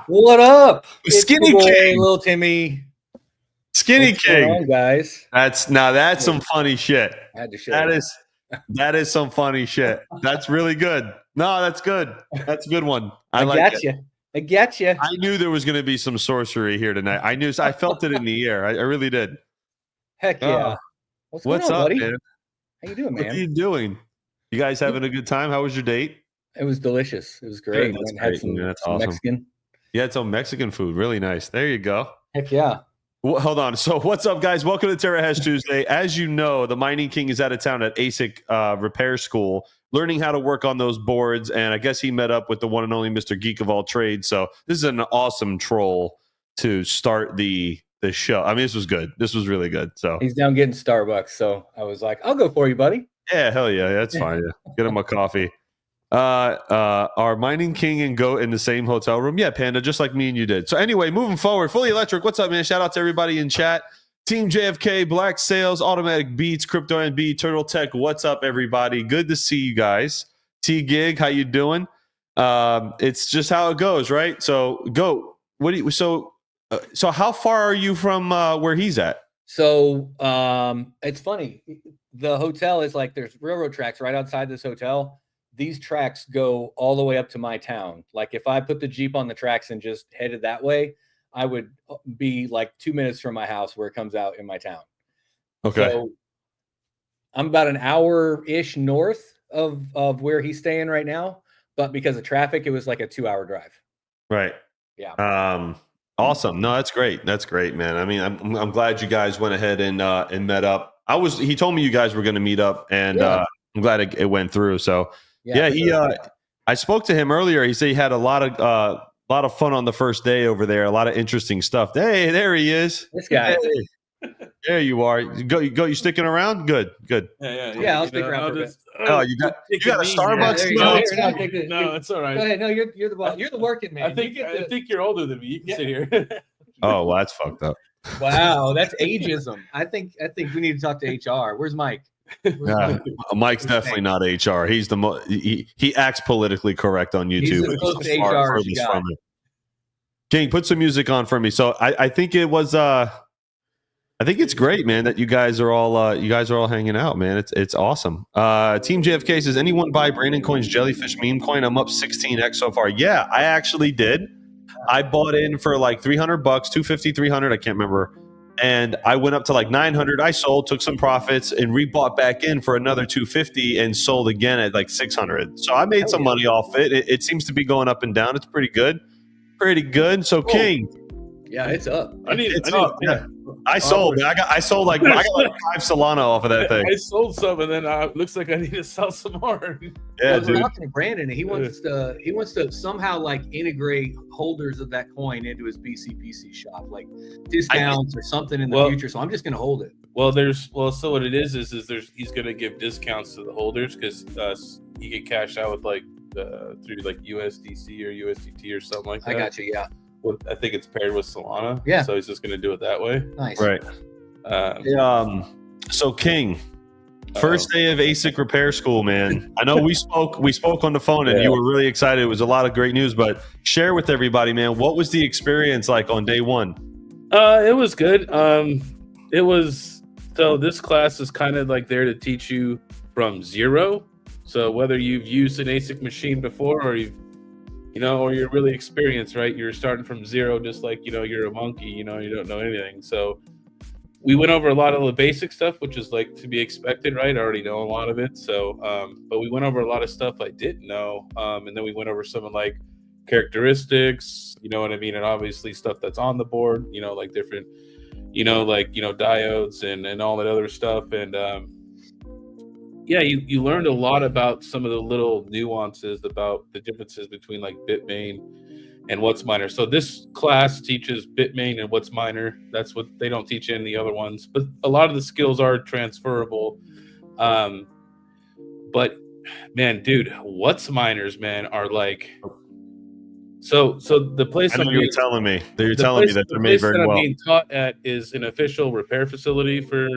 What up? Skinny boy, King. little Timmy. Skinny What's going King. on, guys? That's some funny shit. I had to show That is some funny shit. That's really good. No, that's good. That's a good one. I like it. I get you. I knew there was going to be some sorcery here tonight. I felt it in the air. I really did. Heck yeah. What's going on, up, buddy? man? How you doing, man? What are you doing? You guys having a good time? How was your date? It was delicious. It was great. Good. Had some awesome. Mexican. Yeah, it's some Mexican food. Really nice. There you go. Heck yeah. Well, hold on. So what's up, guys? Welcome to Terrahash Tuesday. As you know, the Mining King is out of town at ASIC repair school, learning how to work on those boards. And I guess he met up with the one and only Mr. Geek of all trades. So this is an awesome troll to start the show. I mean, this was good. This was really good. So he's down getting Starbucks. So I was like, I'll go for you, buddy. Yeah, hell yeah. That's fine. Yeah. Get him a coffee. Are Mining King and Goat in the same hotel room? Yeah, Panda, just like me and you did. So anyway, moving forward, Fully Electric, what's up, man? Shout out to everybody in chat. Team JFK, Black Sales, Automatic Beats, Crypto NB, Turtle Tech, what's up, everybody? Good to see you guys. T-Gig, how you doing? It's just how it goes, right? So, Goat, what do you, so how far are you from where he's at? So it's funny. The hotel is like, there's railroad tracks right outside this hotel. These tracks go all the way up to my town. Like if I put the Jeep on the tracks and just headed that way, I would be like 2 minutes from my house where it comes out in my town. Okay. So I'm about an hour-ish north of where he's staying right now. But because of traffic, it was like a 2-hour drive. Right. Yeah. Awesome. No, that's great. That's great, man. I mean, I'm glad you guys went ahead and met up. He told me you guys were going to meet up, and I'm glad it went through. So I spoke to him earlier. He said he had a lot of fun on the first day over there. A lot of interesting stuff. Hey, there he is. This guy. Hey. There you are. You sticking around? Good. Yeah, I'll stick around for a bit. Oh, you got a Starbucks? No, it's all right. Go ahead. No, you're the working man. I think you're older than me. You can sit here. Oh, well, that's fucked up. Wow, that's ageism. I think we need to talk to HR. Where's Mike? Mike's definitely not HR. He's he acts politically correct on YouTube. He's as close to HR as you got. King, put some music on for me. So I think it was I think it's great, man, that you guys are all hanging out, man. It's awesome. Team JFK says, anyone buy Brandon Coin's Jellyfish meme coin? I'm up 16x so far. Yeah, I actually did. I bought in for like $300, 250, 300, I can't remember. And I went up to like 900. I sold, took some profits, and rebought back in for another 250 and sold again at like 600. So I made some money off it. It seems to be going up and down. It's pretty good. So King. Yeah, it's up. It's up. Yeah. I sold. Man. I sold like I got like 5 Solana off of that thing. I sold some, and then looks like I need to sell some more. Yeah, I was talking to Brandon, and he wants to somehow like integrate holders of that coin into his BCPC shop, like discounts or something in the future. So I'm just gonna hold it. So what it is he's gonna give discounts to the holders because he can cash out with like through like USDC or USDT or something like that. I got you. Yeah. I think it's paired with Solana. Yeah. So he's just going to do it that way. Nice. Right. So King, first day of ASIC repair school, man. I know we spoke on the phone and you were really excited. It was a lot of great news, but share with everybody, man. What was the experience like on day one? It was good. So this class is kind of like there to teach you from zero. So whether you've used an ASIC machine before or or you're really experienced, right? You're starting from zero, just like, you're a monkey, you don't know anything. So we went over a lot of the basic stuff, which is like to be expected, right? I already know a lot of it. So, but we went over a lot of stuff I didn't know. And then we went over some of like characteristics, you know what I mean? And obviously stuff that's on the board, like different, diodes and all that other stuff. And, you learned a lot about some of the little nuances about the differences between like Bitmain and Whatsminer. So this class teaches Bitmain and Whatsminer. That's what they don't teach in the other ones. But a lot of the skills are transferable. But man, dude, Whatsminers, man, are like so the place you're telling me that they're made very well. I'm being taught at is an official repair facility for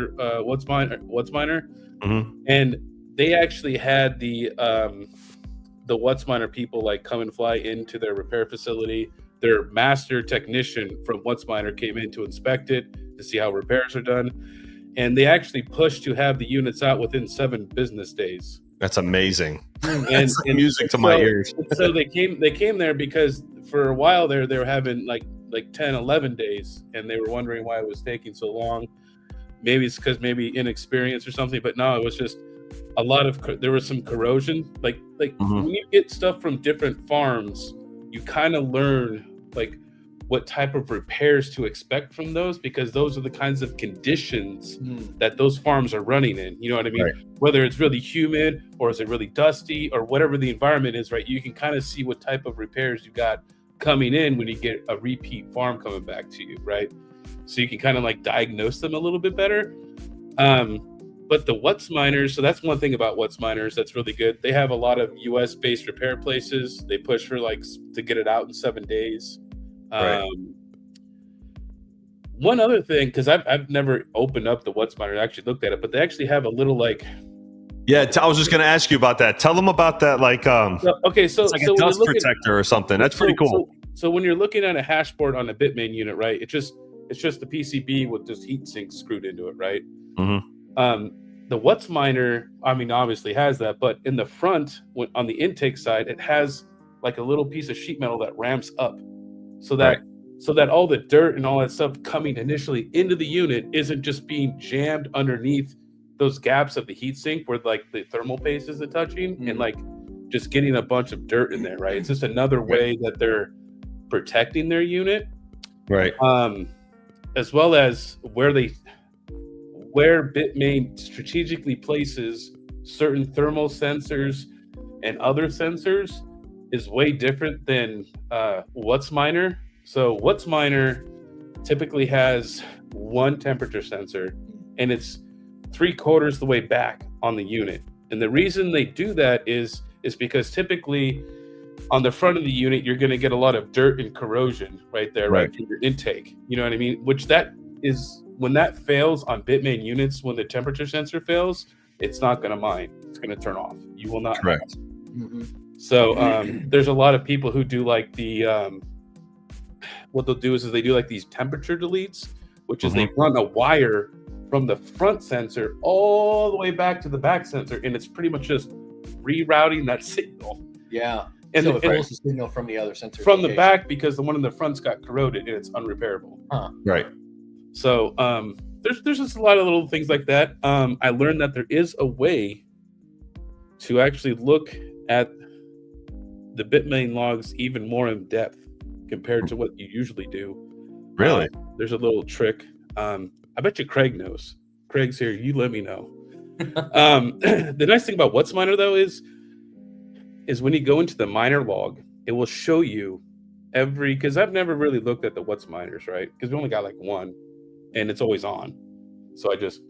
Whatsminer. Mm-hmm. And they actually had the the Whatsminer people like come and fly into their repair facility. Their master technician from Whatsminer came in to inspect it to see how repairs are done, and they actually pushed to have the units out within 7 business days. That's amazing. And That's music to my ears. So they came there because for a while there they were having like 10, 11 days, and they were wondering why it was taking so long. Maybe it's because inexperience or something, but no, it was just a lot of there was some corrosion. Like when you get stuff from different farms, you kind of learn like what type of repairs to expect from those, because those are the kinds of conditions that those farms are running in. You know what I mean? Right. Whether it's really humid or is it really dusty or whatever the environment is, right? You can kind of see what type of repairs you got coming in when you get a repeat farm coming back to you, right? So you can kind of like diagnose them a little bit better. But the Whatsminers, so that's one thing about Whatsminers that's really good. They have a lot of US based repair places. They push for like to get it out in 7 days. Right. One other thing, because I've never opened up the Whatsminer and actually looked at it, but they actually have a little like. Yeah, I was just going to ask you about that. Tell them about that, like it's like a dust protector or something. That's pretty cool. So when you're looking at a hash board on a Bitmain unit, right? It's just the PCB with just heat sinks screwed into it, right? The Whatsminer, I mean, obviously has that, but in the front, on the intake side, it has like a little piece of sheet metal that ramps up, so that all the dirt and all that stuff coming initially into the unit isn't just being jammed underneath those gaps of the heatsink where like the thermal paste is touching and like just getting a bunch of dirt in there, right? It's just another way that they're protecting their unit, right? As well as where Bitmain strategically places certain thermal sensors and other sensors is way different than Whatsminer. So Whatsminer typically has one temperature sensor, and it's 3/4 the way back on the unit. And the reason they do that is because typically on the front of the unit, you're going to get a lot of dirt and corrosion right there, right from your intake. You know what I mean? Which that is, when that fails on Bitmain units, when the temperature sensor fails, it's not going to mine. It's going to turn off. You will not. Correct. So there's a lot of people who do like the, what they'll do is they do like these temperature deletes, which is they run a wire from the front sensor all the way back to the back sensor, and it's pretty much just rerouting that signal. Yeah. And so it pulls the signal from the other sensor. From the back, because the one in the front's got corroded and it's unrepairable. Right. So there's just a lot of little things like that. I learned that there is a way to actually look at the Bitmain logs even more in depth compared to what you usually do. Really? There's a little trick. I bet you Craig knows. Craig's here. You let me know. The nice thing about Whatsminer though is when you go into the miner log, it will show you because I've never really looked at the Whatsminers, right? Because we only got like one, and it's always on. So I just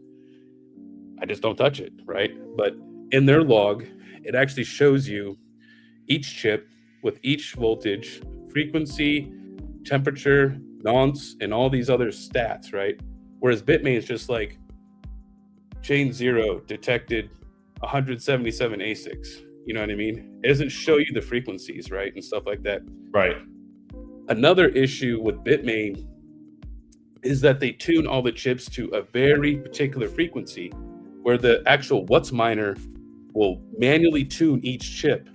don't touch it, right? But in their log, it actually shows you each chip with each voltage, frequency, temperature, nonce, and all these other stats, right? Whereas Bitmain is just like chain 0 detected 177 ASICs. You know what I mean? It doesn't show you the frequencies, right? And stuff like that. Right. Another issue with Bitmain is that they tune all the chips to a very particular frequency, where the actual Whatsminer will manually tune each chip.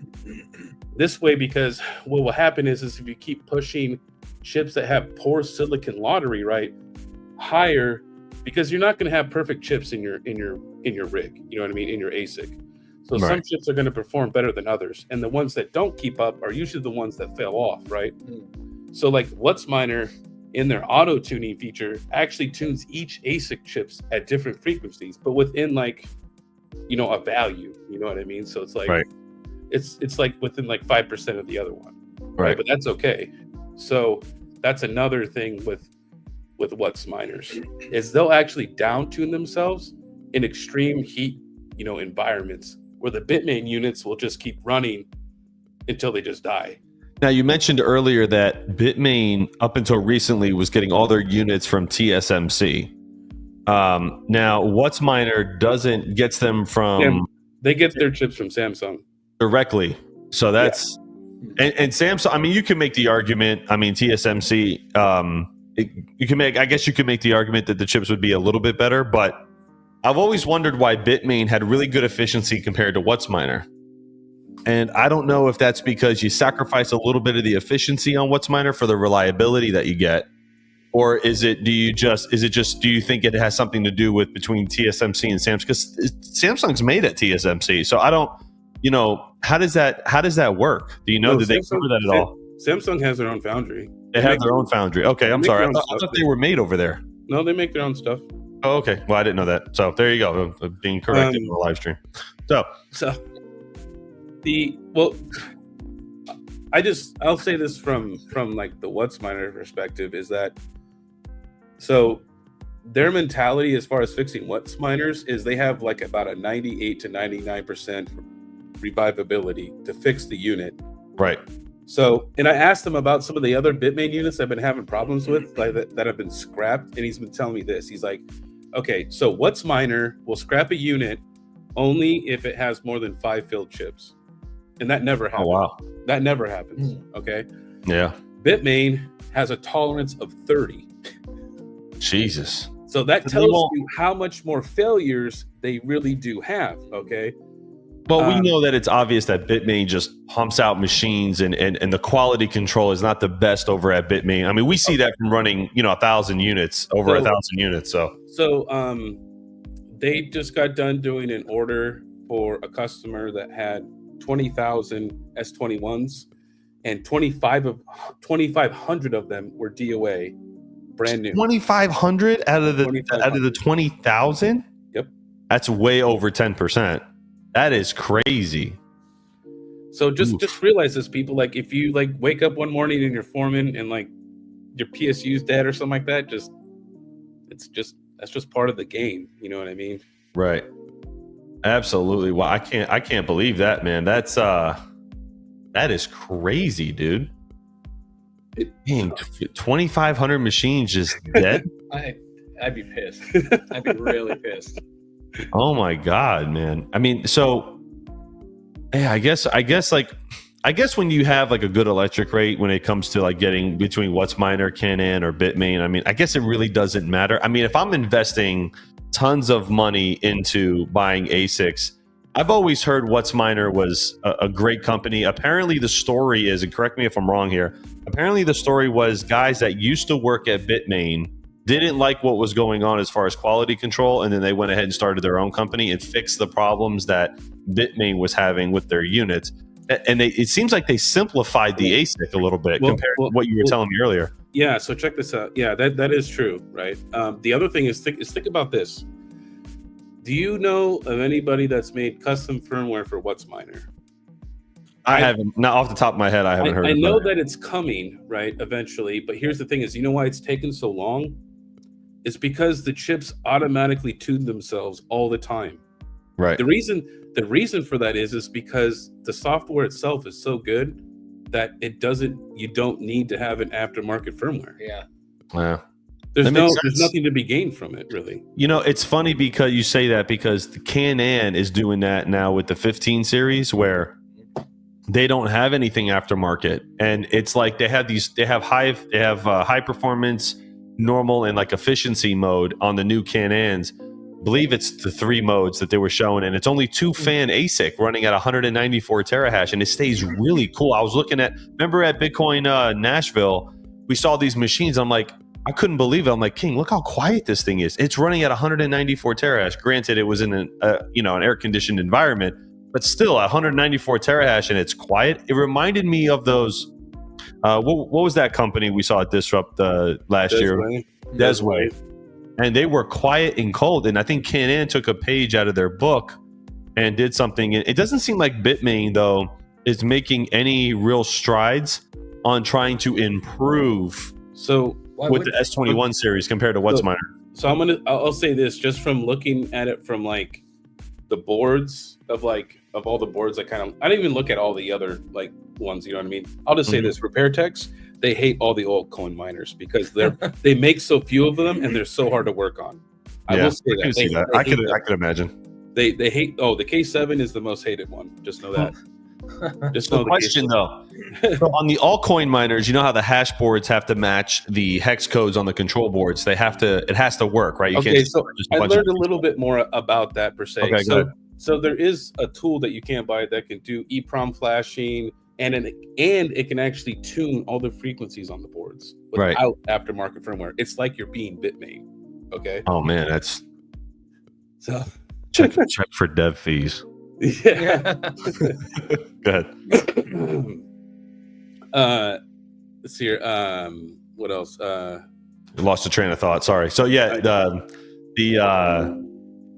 This way, because what will happen is if you keep pushing chips that have poor silicon lottery, right, higher, because you're not going to have perfect chips in your rig. You know what I mean? In your ASIC. So some chips are going to perform better than others, and the ones that don't keep up are usually the ones that fail off, right? So like Whatsminer in their auto tuning feature actually tunes each ASIC chips at different frequencies, but within like, a value. You know what I mean? So it's like it's like within like 5% of the other one, right? But that's okay. So that's another thing with Whatsminers is they'll actually down tune themselves in extreme heat, environments, where the Bitmain units will just keep running until they just die. Now, you mentioned earlier that Bitmain, up until recently, was getting all their units from TSMC. Now, Whatsminer gets them from... They get their chips from Samsung. Directly. So that's and Samsung. I mean, you can make the argument. I mean, TSMC. You can make. I guess you could make the argument that the chips would be a little bit better, but I've always wondered why Bitmain had really good efficiency compared to Whatsminer. And I don't know if that's because you sacrifice a little bit of the efficiency on Whatsminer for the reliability that you get, or is it? Do you think it has something to do with between TSMC and Samsung? Because Samsung's made at TSMC, so I don't. How does that work? Do you know? Did they cover that at all? Samsung has their own foundry. They have their own foundry. Okay, I'm sorry. I thought they were made over there. No, they make their own stuff. Oh, okay. Well, I didn't know that. So there you go. I'm being corrected in the live stream. I'll say this from like the Whatsminer perspective is that so their mentality as far as fixing Whatsminers is they have like about a 98 to 99% revivability to fix the unit. Right. So, and I asked him about some of the other Bitmain units I've been having problems with, like that have been scrapped, and he's been telling me this. He's like, okay, so Whatsminer will scrap a unit only if it has more than 5 filled chips. And that never happens. Oh, wow. That never happens. Okay. Yeah. Bitmain has a tolerance of 30. Jesus. So that tells you how much more failures they really do have. Okay. Well, we know that it's obvious that Bitmain just pumps out machines and the quality control is not the best over at Bitmain. I mean, we see that from running, 1,000 units, over 1,000 units. So they just got done doing an order for a customer that had 20,000 S21s and 2,500 of them were DOA, brand new. 2,500 out of the 20,000? Yep. That's way over 10%. That is crazy. So just realize this, people. Like, if you like wake up one morning and you're foreman and like your PSU's dead or something like that, that's just part of the game. You know what I mean? Right. Absolutely. Well, I can't believe that, man. That is crazy, dude. Dang, 2,500 machines just dead. I'd be pissed. I'd be really pissed. Oh my God, man. I mean, so yeah, I guess when you have like a good electric rate when it comes to like getting between Whatsminer, KiiNG, or Bitmain, I mean, I guess it really doesn't matter. I mean, if I'm investing tons of money into buying ASICs, I've always heard Whatsminer was a great company. Apparently the story is, and correct me if I'm wrong here, apparently the story was guys that used to work at Bitmain didn't like what was going on as far as quality control, and then they went ahead and started their own company and fixed the problems that Bitmain was having with their units. And it seems like they simplified the ASIC a little bit compared to what you were telling me earlier. Yeah, so check this out. Yeah, that is true, right? The other thing is think about this. Do you know of anybody that's made custom firmware for Whatsminer? I haven't. Not off the top of my head, I haven't heard. I know that it's coming, right, eventually. But here's the thing: is you know why it's taken so long? It's because the chips automatically tune themselves all the time. Right. The reason for that is because the software itself is so good that you don't need to have an aftermarket firmware. Yeah. Yeah. There's nothing to be gained from it, really. It's funny because you say that, because the KiiNG is doing that now with the 15 series where they don't have anything aftermarket, and it's like they have high performance, normal, and like efficiency mode on the new KiiNGs. I believe it's the 3 modes that they were showing, and it's only 2-fan ASIC running at 194 terahash, and it stays really cool. I was looking remember at Bitcoin Nashville, we saw these machines. I'm like, I couldn't believe it. I'm like, King, look how quiet this thing is. It's running at 194 terahash. Granted, it was in an air conditioned environment, but still 194 terahash, and it's quiet. It reminded me of those. What was that company we saw at Disrupt last year? Desway. And they were quiet and cold. And I think KiiNG took a page out of their book and did something. It doesn't seem like Bitmain, though, is making any real strides on trying to improve with the S21 series compared to Whatsminer. So I'll say this, just from looking at it from like the boards of all the boards, I didn't even look at all the other like ones, you know what I mean? I'll just say this, repair techs, they hate all the altcoin miners because they make so few of them and they're so hard to work on. I will say that. I could imagine. They hate. Oh, the K7 is the most hated one. Just know that. Just So know the question though, so on the altcoin miners, you know how the hash boards have to match the hex codes on the control boards. It has to work, right? You Okay, can't just, so just a I bunch learned of a little bit more about that per se. Okay, go ahead. So there is a tool that you can buy that can do EEPROM flashing, and it can actually tune all the frequencies on the boards Right. without aftermarket firmware. It's like you're being Bitmain. Okay. Oh man, that's So check for dev fees. yeah. Go ahead. Let's see here. What else? Lost the train of thought. Sorry. So yeah,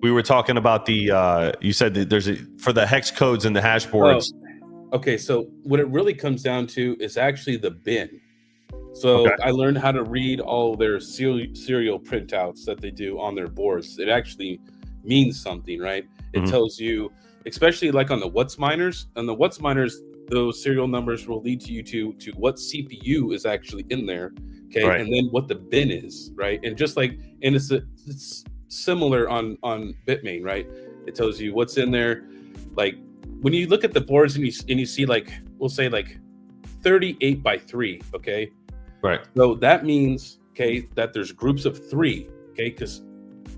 we were talking about the you said that there's for the hex codes and the hash boards. Okay, so what it really comes down to is actually the bin. So I learned how to read all their serial printouts that they do on their boards. It actually means something, right? It tells you, especially like on the Whatsminers. On the Whatsminers, those serial numbers will lead you to what CPU is actually in there, okay, Right. and then what the bin is, right? And just like, and it's similar on Bitmain, right? It tells you what's in there. Like when you look at the boards and you see like, we'll say like 38 by 3, okay? Right. So that means, okay, that there's groups of 3, okay? Because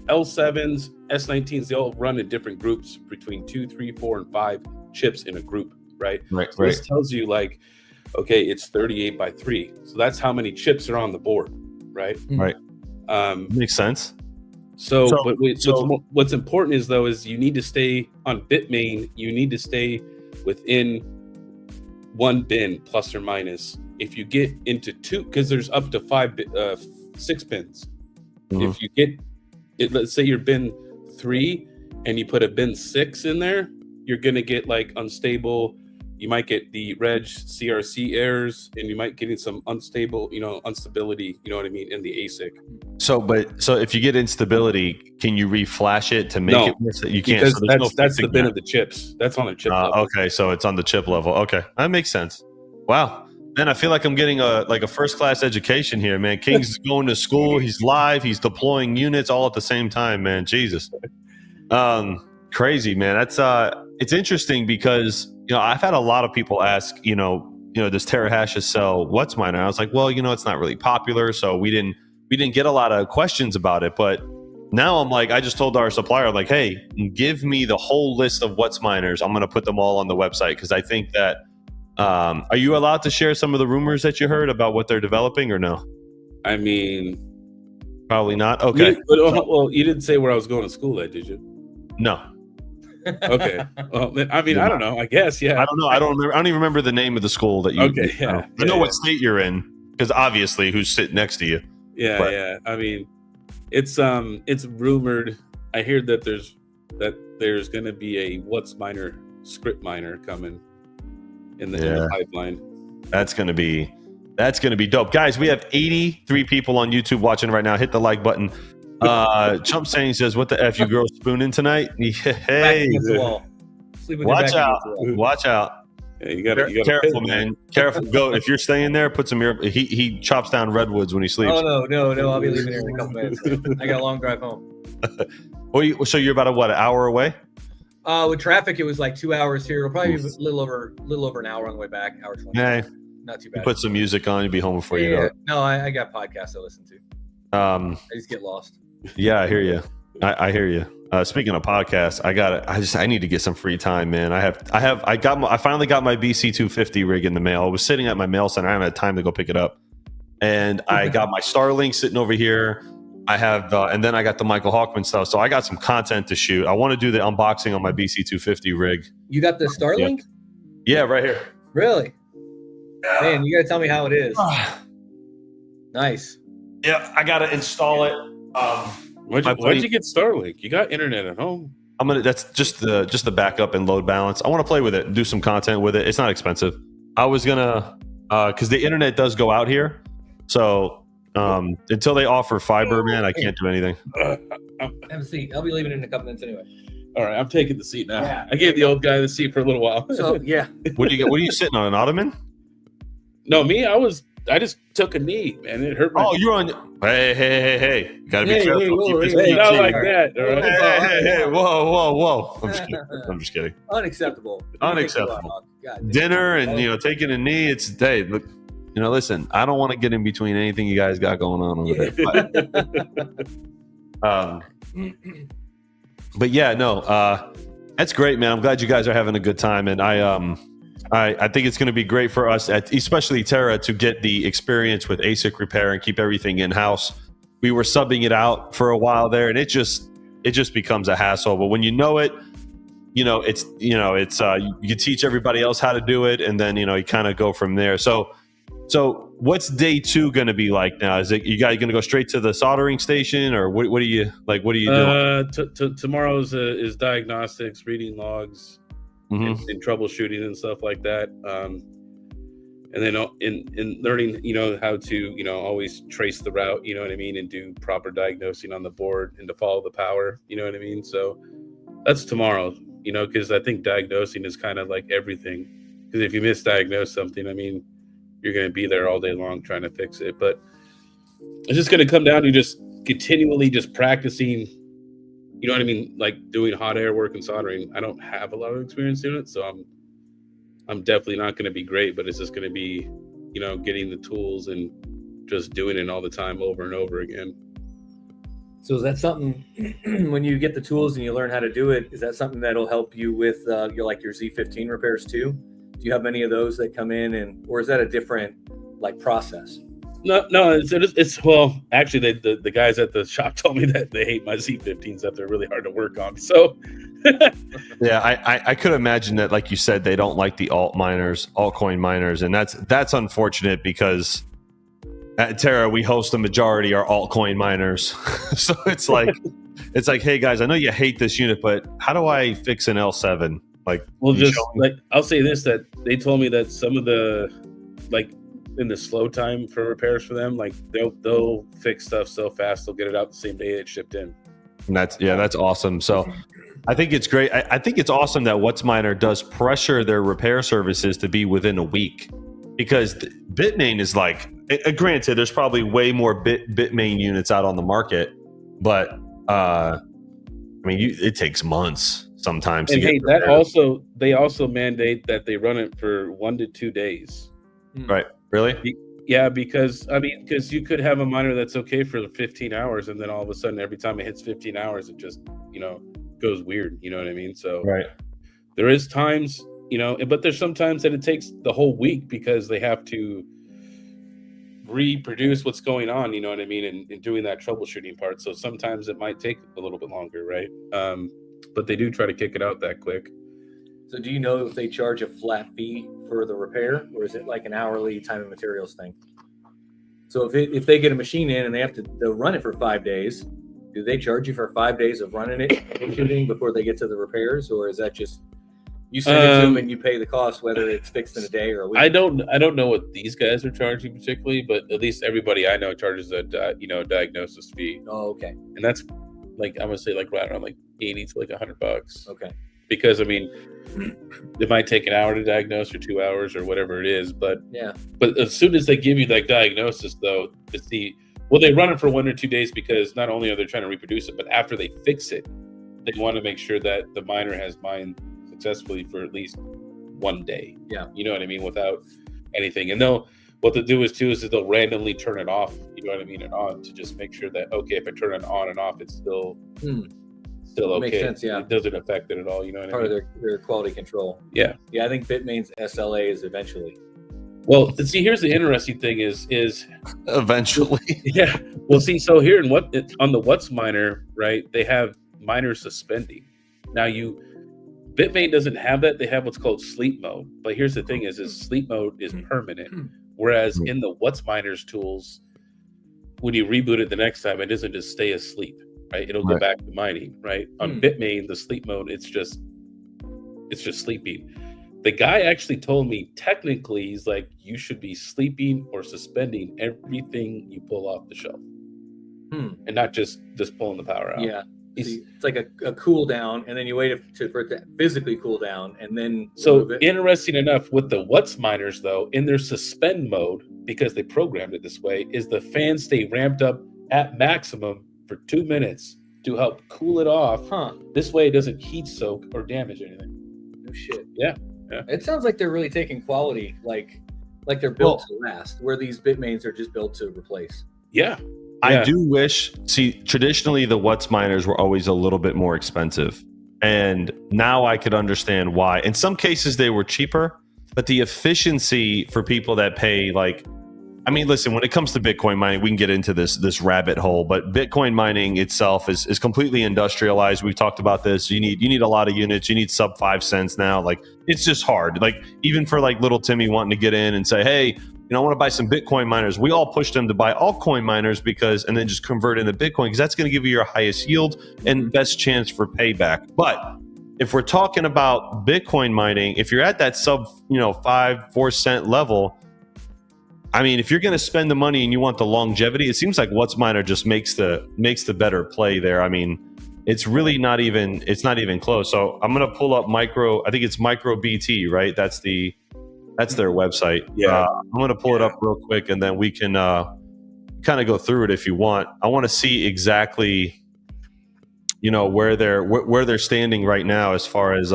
L7s, S19s, they all run in different groups between 2, 3, 4, and 5 chips in a group, right? Right. So this tells you like, okay, it's 38 by 3. So that's how many chips are on the board, right? Right. Makes sense. But what's important is though is you need to stay on Bitmain. You need to stay within 1 bin plus or minus. If you get into 2, because there's up to 6 bins. If you get it, let's say you're bin 3 and you put a bin 6 in there, you're gonna get like unstable. You might get the reg CRC errors, and you might get some unstable, instability, you know what I mean, in the ASIC. So if you get instability, can you reflash it to make it worse? You can't. Because so that's the bin of the chips. That's on the chip level. Okay, so it's on the chip level. Okay, that makes sense. Wow. Man, I feel like I'm getting a first class education here, man. KiiNG's going to school. He's live. He's deploying units all at the same time, man. Jesus. Crazy, man. That's it's interesting because I've had a lot of people ask, does Terrahash sell Whatsminer? I was like, well, it's not really popular, so we didn't get a lot of questions about it. But now I'm like, I just told our supplier, I'm like, hey, give me the whole list of Whatsminers. I'm going to put them all on the website because I think that. Are you allowed to share some of the rumors that you heard about what they're developing or no? I mean, probably not. Okay. You didn't say where I was going to school at, did you? No. Okay. Well, I mean, I don't know. I guess, yeah. I don't know. I don't even remember the name of the school that you. Okay. Yeah. I know what state you're in because obviously who's sitting next to you. Yeah. But. Yeah. I mean, it's rumored. I hear that there's going to be a Whatsminer script miner coming in the pipeline. That's gonna be dope, guys. We have 83 people on YouTube watching right now. Hit the like button. Chump saying says, "What the f, you girls spooning tonight?" Hey, watch out. Yeah, you gotta careful, man. Careful. Go if you're staying there. Put some he chops down redwoods when he sleeps. Oh no! I'll be leaving here in a couple minutes. I got a long drive home. So you're about an hour away? With traffic, it was like 2 hours here. It'll probably be a little over an hour on the way back. Hour 20. Yeah, not too bad. You put some music on, you'll be home before you know it. No, I got podcasts I listen to. I just get lost. Yeah, I hear you. I hear you. Speaking of podcasts, I need to get some free time, man. I finally got my BC250 rig in the mail. I was sitting at my mail center. I haven't had time to go pick it up, and I got my Starlink sitting over here. I have, and then I got the Michael Hawkman stuff. So I got some content to shoot. I want to do the unboxing on my BC250 rig. You got the Starlink? Yeah, right here. Really? Man, you got to tell me how it is. Nice. Yeah, I got to install it. Why'd you get Starlink? You got internet at home. That's just the backup and load balance. I want to play with it and do some content with it. It's not expensive. I was gonna, cause the internet does go out here. So, until they offer fiber, man, I can't do anything. Have a seat. I'll be leaving in a couple minutes anyway. All right, I'm taking the seat now. Yeah. I gave the old guy the seat for a little while. So yeah. What are you sitting on, an ottoman? No, me. I was I just took a knee, man. It hurt my. Oh, you're on. Hey! You gotta be Hey, careful. whoa, Keep this hey, PG. Not like Sorry. that. All right. Hey! Whoa! I'm just kidding. Unacceptable. Unacceptable. God damn. Dinner and taking a knee. It's hey, look. Listen. I don't want to get in between anything you guys got going on over there. But yeah, no. That's great, man. I'm glad you guys are having a good time, and I think it's going to be great for us, especially Terra, to get the experience with ASIC repair and keep everything in house. We were subbing it out for a while there, and it just becomes a hassle. But when you know it, it's you teach everybody else how to do it, and then you kind of go from there. So what's day 2 going to be like now? Is it you guys going to go straight to the soldering station, or what do you like? What are you doing? Tomorrow's is diagnostics, reading logs, and troubleshooting and stuff like that. And then in learning, how to, always trace the route, you know what I mean, and do proper diagnosing on the board and to follow the power, you know what I mean. So that's tomorrow, because I think diagnosing is kind of like everything. Because if you misdiagnose something, I mean, you're going to be there all day long trying to fix it. But it's just going to come down to just continually just practicing, you know what I mean, like doing hot air work and soldering. I don't have a lot of experience doing it, so I'm definitely not going to be great, but it's just going to be, getting the tools and just doing it all the time over and over again. So is that something when you get the tools and you learn how to do it, is that something that'll help you with your Z15 repairs too? Do you have many of those that come in, or is that a different process? No, it's well, actually, the guys at the shop told me that they hate my Z15s, that they're really hard to work on. So, yeah, I could imagine that, like you said, they don't like the altcoin miners, and that's unfortunate because at Terra we host the majority are altcoin miners. So it's like, hey guys, I know you hate this unit, but how do I fix an L7? I'll say this, that they told me that some of the in the slow time for repairs for them, they'll fix stuff so fast they'll get it out the same day it's shipped in. And that's awesome. So I think it's great. I think it's awesome that Whatsminer does pressure their repair services to be within a week, because Bitmain is granted, there's probably way more Bitmain units out on the market, but it takes months sometimes. And they also mandate that they run it for 1 to 2 days. Right. Really? Yeah, because you could have a miner that's okay for 15 hours, and then all of a sudden, every time it hits 15 hours, it just, goes weird. You know what I mean? So right. There is times, but there's sometimes that it takes the whole week because they have to reproduce what's going on. You know what I mean? And doing that troubleshooting part. So sometimes it might take a little bit longer, right? But they do try to kick it out that quick. So do you know if they charge a flat fee for the repair, or is it like an hourly time and materials thing? So if they get a machine in and they'll run it for 5 days, do they charge you for 5 days of running it and shooting before they get to the repairs, or is that just you send it to them and you pay the cost whether it's fixed in a day or a week? I don't know what these guys are charging particularly, but at least everybody I know charges a diagnosis fee. Oh, okay. And that's I'm gonna say right around $80 to $100. Okay. Because it might take an hour to diagnose or 2 hours or whatever it is, but yeah. But as soon as they give you that diagnosis, though, they run it for 1 or 2 days because not only are they trying to reproduce it, but after they fix it, they want to make sure that the miner has mined successfully for at least 1 day. Yeah, you know what I mean, without anything. And what they'll do is they'll randomly turn it off. You know what I mean, and on to just make sure that if I turn it on and off, it's still okay. Makes sense, yeah. It doesn't affect it at all. You know what Part I mean? of their quality control. Yeah. Yeah, I think Bitmain's SLA is eventually. Well, see, here's the interesting thing is eventually. Yeah. Well, see, so here on the Whatsminer, right? They have miners suspending. Now Bitmain doesn't have that. They have what's called sleep mode. But here's the thing: is sleep mode is permanent, whereas in the Whatsminer's tools, when you reboot it the next time, it doesn't just stay asleep, right? It'll go back to mining, right? On Bitmain, the sleep mode, it's just sleeping. The guy actually told me technically, he's like, you should be sleeping or suspending everything you pull off the shelf, and not just pulling the power out. Yeah. It's like a cool down, and then you wait for it to physically cool down, and then So interesting enough, with the Whatsminers though, in their suspend mode, because they programmed it this way, is the fans stay ramped up at maximum for 2 minutes to help cool it off. This way it doesn't heat soak or damage anything. No shit. Yeah. It sounds like they're really taking quality, like they're built to last, where these Bitmains are just built to replace. Yeah. I do wish, traditionally the Whatsminers were always a little bit more expensive. And now I could understand why. In some cases they were cheaper, but the efficiency for people that pay listen, when it comes to Bitcoin mining, we can get into this rabbit hole, but Bitcoin mining itself is completely industrialized. We've talked about this. You need a lot of units. You need sub 5 cents now. Like, it's just hard. Like, even for like little Timmy wanting to get in and say, hey, I want to buy some Bitcoin miners. We all pushed them to buy altcoin miners and then just convert into Bitcoin, because that's going to give you your highest yield and best chance for payback. But if we're talking about Bitcoin mining, if you're at that sub 4 cent level, I mean, if you're going to spend the money and you want the longevity, it seems like Whatsminer just makes the better play there. I mean, it's really not even close. So I'm going to pull up I think it's Micro BT, right? That's their website. Yeah. I'm going to pull it up real quick, and then we can kind of go through it if you want. I want to see exactly, where they're standing right now as far as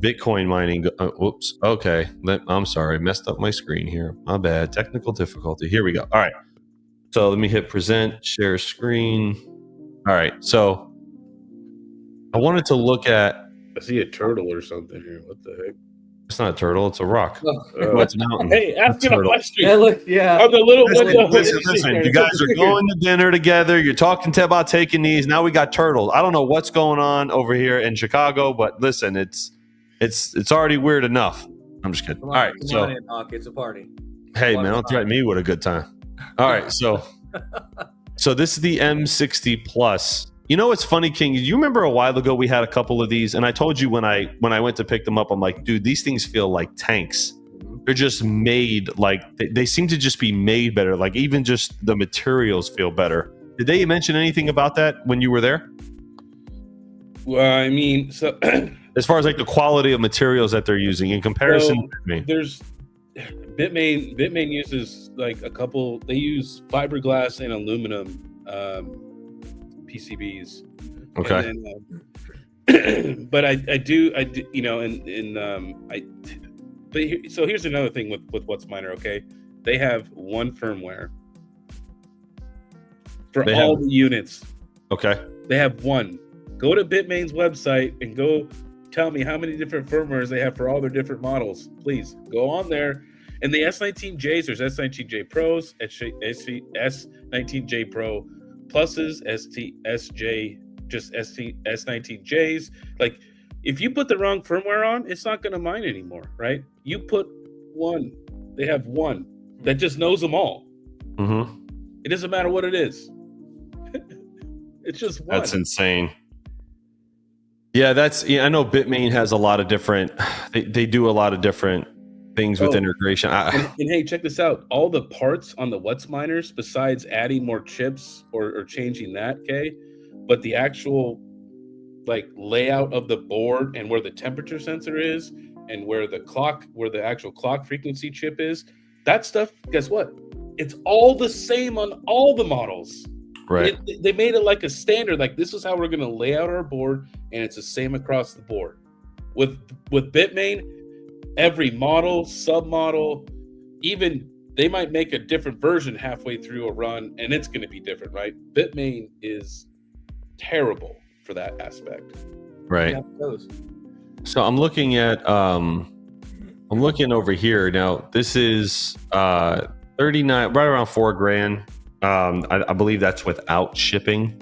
Bitcoin mining. Whoops. Okay. I'm sorry. Messed up my screen here. My bad. Technical difficulty. Here we go. All right. So let me hit present, share screen. All right. So I wanted to look at. I see a turtle or something here. What the heck? It's not a turtle. It's a rock. It's a mountain. Hey, ask me a question. Yeah. On the little window. Listen. You guys are going to dinner together. You're talking about taking these. Now we got turtles. I don't know what's going on over here in Chicago, but listen, it's already weird enough. I'm just kidding. All right, come on in, Hawk. It's a party. Hey, man, don't threaten me with a good time. All right, so this is the M60 Plus. You know what's funny, King? You remember a while ago we had a couple of these, and I told you when I went to pick them up, I'm like, dude, these things feel like tanks. They're just made they seem to just be made better. Like, even just the materials feel better. Did they mention anything about that when you were there? Well, I mean, so as far as like the quality of materials that they're using in comparison to Bitmain. There's Bitmain uses like a couple. They use fiberglass and aluminum PCBs. Okay. And then, but I do, so here's another thing with Whatsminer. Okay, they have one firmware for all the units. Okay. They have one. Go to Bitmain's website and go tell me how many different firmwares they have for all their different models. Please go on there. And the S19Js, there's S19J Pros, S19J Pro Pluses, S19Js. Like, if you put the wrong firmware on, it's not going to mine anymore, right? You put one. They have one that just knows them all. Mm-hmm. It doesn't matter what it is. It's just one. That's insane. Yeah, I know Bitmain has a lot of different. They do a lot of different things with integration. And hey, check this out. All the parts on the Whatsminers, besides adding more chips or changing that, okay, but the actual like layout of the board and where the temperature sensor is and where the actual clock frequency chip is, that stuff, guess what? It's all the same on all the models. Right. They made it like a standard, like this is how we're going to lay out our board, and it's the same across the board. With Bitmain, every model, submodel, even they might make a different version halfway through a run, and it's going to be different, right? Bitmain is terrible for that aspect. Right. So I'm looking at I'm looking over here now. This is 39, right around $4,000. I believe that's without shipping.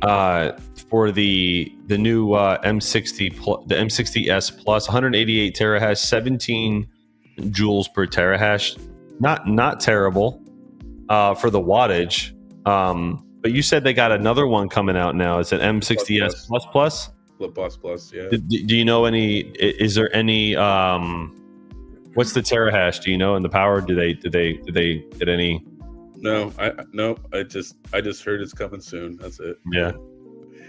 For the new M60 the M60S Plus, 188 terahash, 17 joules per terahash. Not terrible for the wattage. But you said they got another one coming out now. It's an M60S Plus. Plus, yeah. Do you know any? Is there any? What's the terahash? Do you know? And the power? Do they get any? No, I just heard it's coming soon. That's it. Yeah.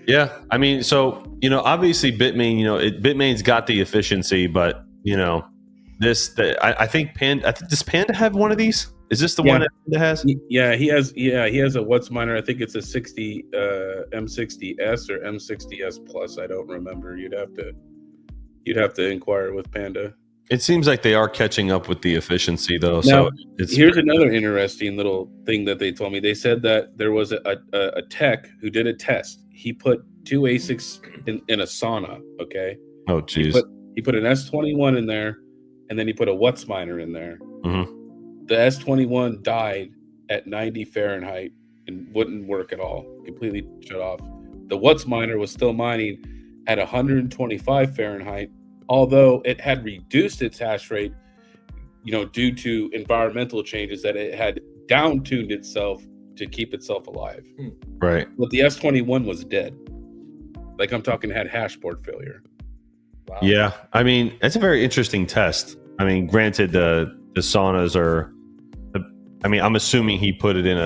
Yeah, I mean, so obviously Bitmain, Bitmain's got the efficiency, but I think Panda. Does Panda have one of these? Is this the one that Panda has? Yeah, he has. Yeah, he has a Whatsminer. I think it's a 60 M60S or M60S Plus. I don't remember. You'd have to inquire with Panda. It seems like they are catching up with the efficiency, though. Now, So here's another interesting little thing that they told me. They said that there was a tech who did a test. He put two ASICs in a sauna. Okay. Oh, geez. He put an S21 in there, and then he put a Whatsminer in there. Mm-hmm. The S21 died at 90 Fahrenheit and wouldn't work at all. Completely shut off. The Whatsminer was still mining at 125 Fahrenheit, although it had reduced its hash rate, due to environmental changes, that it had down-tuned itself to keep itself alive. Right. But the S21 was dead. Like, I'm talking, had hash board failure. Wow. Yeah. I mean, it's a very interesting test. I mean, granted, the saunas are, I'm assuming he put it in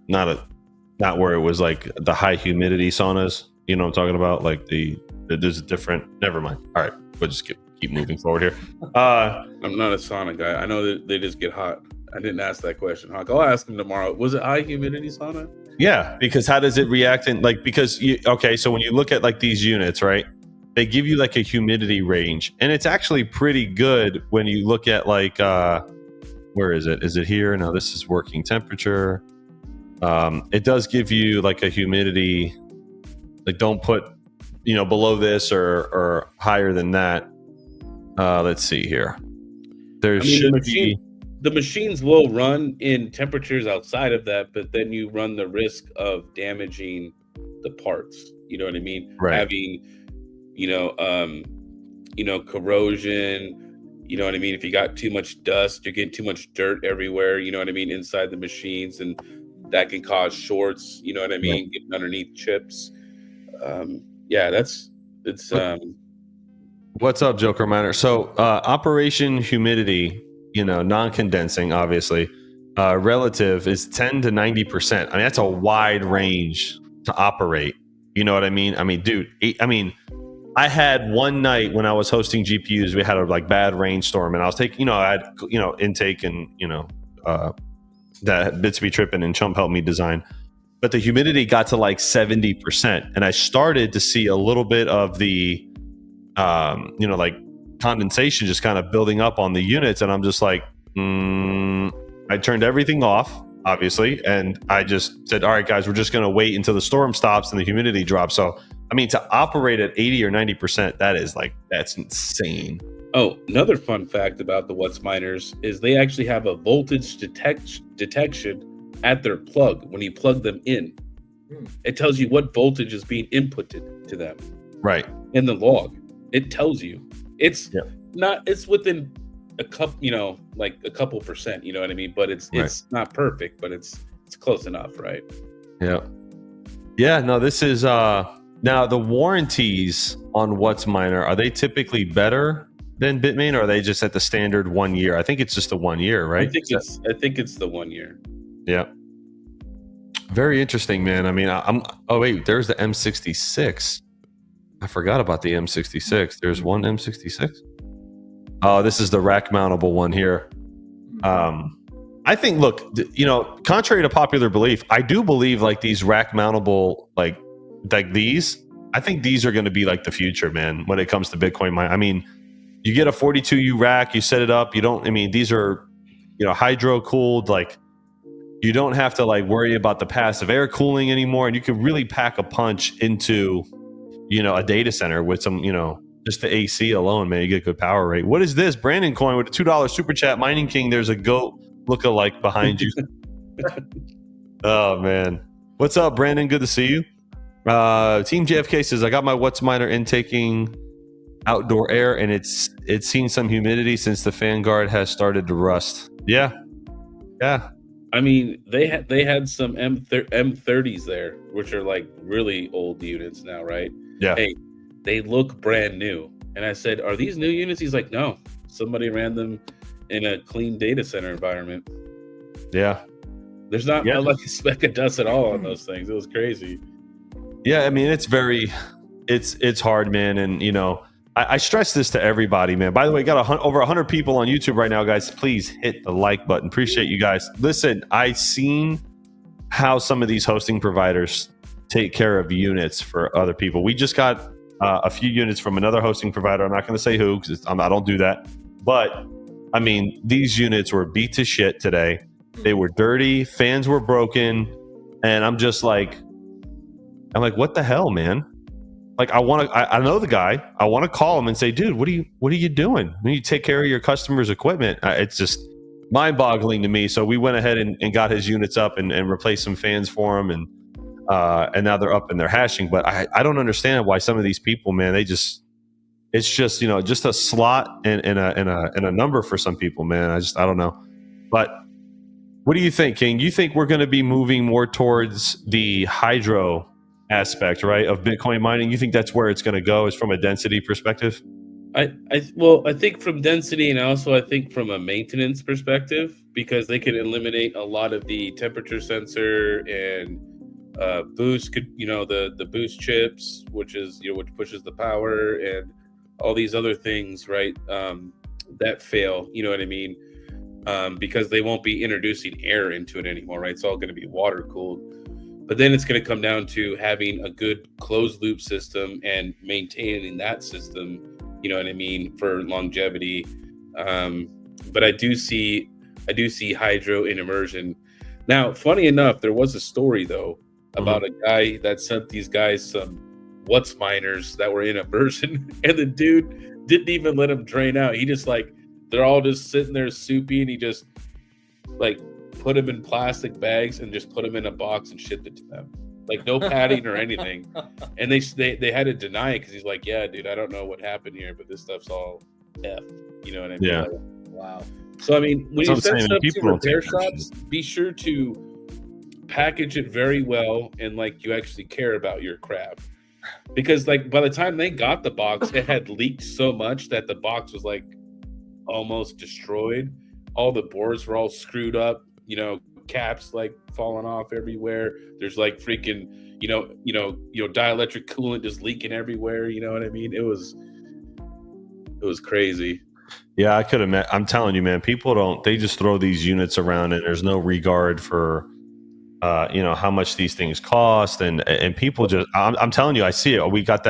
not where it was like the high humidity saunas. You know what I'm talking about? Like there's a different, never mind. All right. We'll just keep moving forward here. I'm not a sauna guy. I know that they just get hot. I didn't ask that question, Hawk. I'll ask him tomorrow. Was it high humidity sauna? Yeah, because how does it react so when you look at like these units, right? They give you like a humidity range, and it's actually pretty good when you look at like where is it? Is it here? No, this is working temperature. It does give you like a humidity, like don't put below this or higher than that. Let's see here. The machines will run in temperatures outside of that, but then you run the risk of damaging the parts. You know what I mean? Right. Having, corrosion. You know what I mean? If you got too much dust, you're getting too much dirt everywhere. You know what I mean? Inside the machines, and that can cause shorts. You know what I mean? Getting underneath chips. What's up, Joker Miner? So operation humidity, non-condensing, obviously, relative is 10 to 90%. I mean, that's a wide range to operate. You know what I mean? I mean, dude, I had one night when I was hosting GPUs, we had a like bad rainstorm, and I was taking, I had, intake and, that Bitsby Trippin' and Chump helped me design. But the humidity got to like 70%. And I started to see a little bit of the, like condensation just kind of building up on the units. And I'm just like, I turned everything off, obviously. And I just said, all right, guys, we're just going to wait until the storm stops and the humidity drops. So, I mean, to operate at 80 or 90%, that's insane. Oh, another fun fact about the Whatsminers is they actually have a voltage detection at their plug. When you plug them in, it tells you what voltage is being inputted to them. Right. In the log, it tells you. It's within a couple, like a couple percent, you know what I mean? But it's not perfect, but it's close enough, right? Yeah. Yeah, no, this is now the warranties on Whatsminer, are they typically better than Bitmain, or are they just at the standard 1 year? I think it's just the 1 year, right? I think it's the 1 year. Yeah. Very interesting, man. I mean, there's the M66. I forgot about the M66. There's one M66. Oh, this is the rack mountable one here. I think, look, contrary to popular belief, I do believe like these rack mountable, like these, I think these are going to be like the future, man, when it comes to Bitcoin mining. I mean, you get a 42U rack, you set it up. These are, hydro cooled, like you don't have to like worry about the passive air cooling anymore. And you can really pack a punch into, a data center with some, just the AC alone, man, you get good power rate. What is this? Brandon Coin with a $2 super chat. Mining King, there's a goat lookalike behind you. Oh, man. What's up, Brandon? Good to see you. Team JFK says, I got my Whatsminer intaking outdoor air, and it's seen some humidity since the fan guard has started to rust. Yeah. I mean, they had some M30s there, which are like really old units now, right? Yeah. Hey, they look brand new. And I said, are these new units? He's like, no, somebody ran them in a clean data center environment. Yeah. There's not like a speck of dust at all on those things. It was crazy. Yeah, I mean, it's hard, man. And, you know, I stress this to everybody, man. By the way, got over 100 people on YouTube right now, guys. Please hit the like button. Appreciate you guys. Listen, I seen how some of these hosting providers take care of units for other people. We just got a few units from another hosting provider. I'm not going to say who, because I don't do that. But, I mean, these units were beat to shit today. They were dirty. Fans were broken. And I'm like, what the hell, man? Like, I know the guy. I want to call him and say, dude, what are you doing? You take care of your customers' equipment. It's just mind-boggling to me. So we went ahead and got his units up and replaced some fans for him, and now they're up and they're hashing. But I don't understand why some of these people, man, it's just, you know, just a slot and a number for some people, man. I don't know. But what do you think, King? You think we're going to be moving more towards the hydro aspect, right, of Bitcoin mining? You think that's where it's going to go, is from a density perspective? I think from density, and also I think from a maintenance perspective, because they could eliminate a lot of the temperature sensor and boost, the boost chips, which pushes the power, and all these other things, right? That fail, you know what I mean? Because they won't be introducing air into it anymore, right? It's all going to be water cooled. But then it's going to come down to having a good closed loop system and maintaining that system, you know what I mean, for longevity. But I do see hydro in immersion. Now, funny enough, there was a story though about a guy that sent these guys some Whatsminers that were in immersion, and the dude didn't even let them drain out. He just they're all just sitting there soupy, and he just put them in plastic bags and just put them in a box and shipped it to them. Like, no padding or anything. And they had to deny it, because he's like, yeah, dude, I don't know what happened here, but this stuff's all F. You know what I mean? Yeah. Wow. So, I mean, when you send stuff to repair shops, be sure to package it very well, and you actually care about your crap. Because by the time they got the box, it had leaked so much that the box was almost destroyed. All the boards were all screwed up, caps falling off everywhere. There's freaking, dielectric coolant just leaking everywhere. You know what I mean? It was crazy. Yeah, I could have I'm telling you, man, they just throw these units around, and there's no regard for, how much these things cost. And people just, I'm telling you, I see it. We got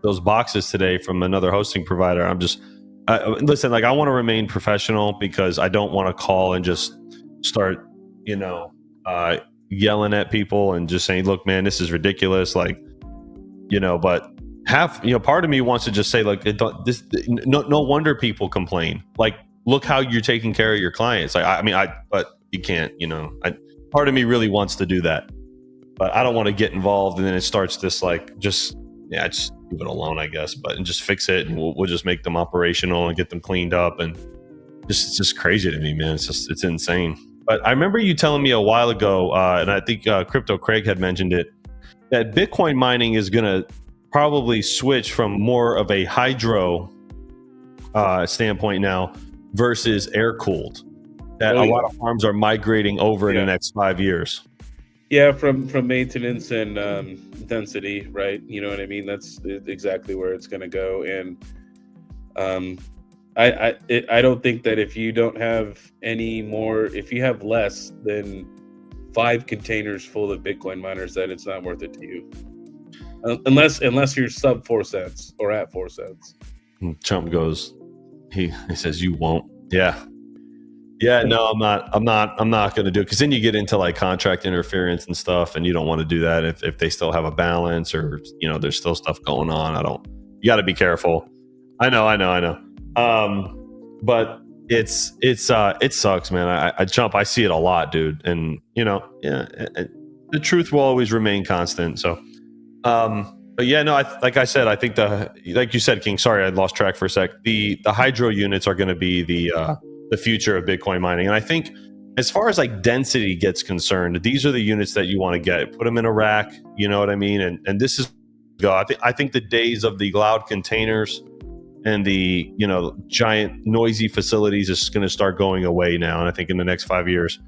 those boxes today from another hosting provider. I'm just, listen, I want to remain professional, because I don't want to call and just start, yelling at people and just saying, look, man, this is ridiculous. But part of me wants to just say, no wonder people complain. Look how you're taking care of your clients. But you can't, part of me really wants to do that, but I don't want to get involved. And then it starts this, just leave it alone, I guess, and just fix it, and we'll just make them operational and get them cleaned up. And it's just crazy to me, man. It's insane. But I remember you telling me a while ago, and I think Crypto Craig had mentioned it, that Bitcoin mining is going to probably switch from more of a hydro standpoint now versus air cooled. That a lot of farms are migrating over in the next 5 years. Yeah, from maintenance and density, right? You know what I mean? That's exactly where it's going to go. And I don't think that if you don't have any more, if you have less than 5 containers full of Bitcoin miners, that it's not worth it to you, unless you're sub 4 cents or at 4 cents. Chump goes, he says, you won't. Yeah, no, I'm not going to do it, because then you get into contract interference and stuff, and you don't want to do that if they still have a balance, or there's still stuff going on. You got to be careful. I know. But it sucks, man. I see it a lot, dude, and the truth will always remain constant. So, but yeah, no, like I said, I think like you said, King. Sorry, I lost track for a sec. The hydro units are going to be the future of Bitcoin mining. And I think as far as density gets concerned, these are the units that you want to get. Put them in a rack, you know what I mean? And this is go. I think the days of the loud containers and the giant noisy facilities is going to start going away now. And I think in the next 5 years,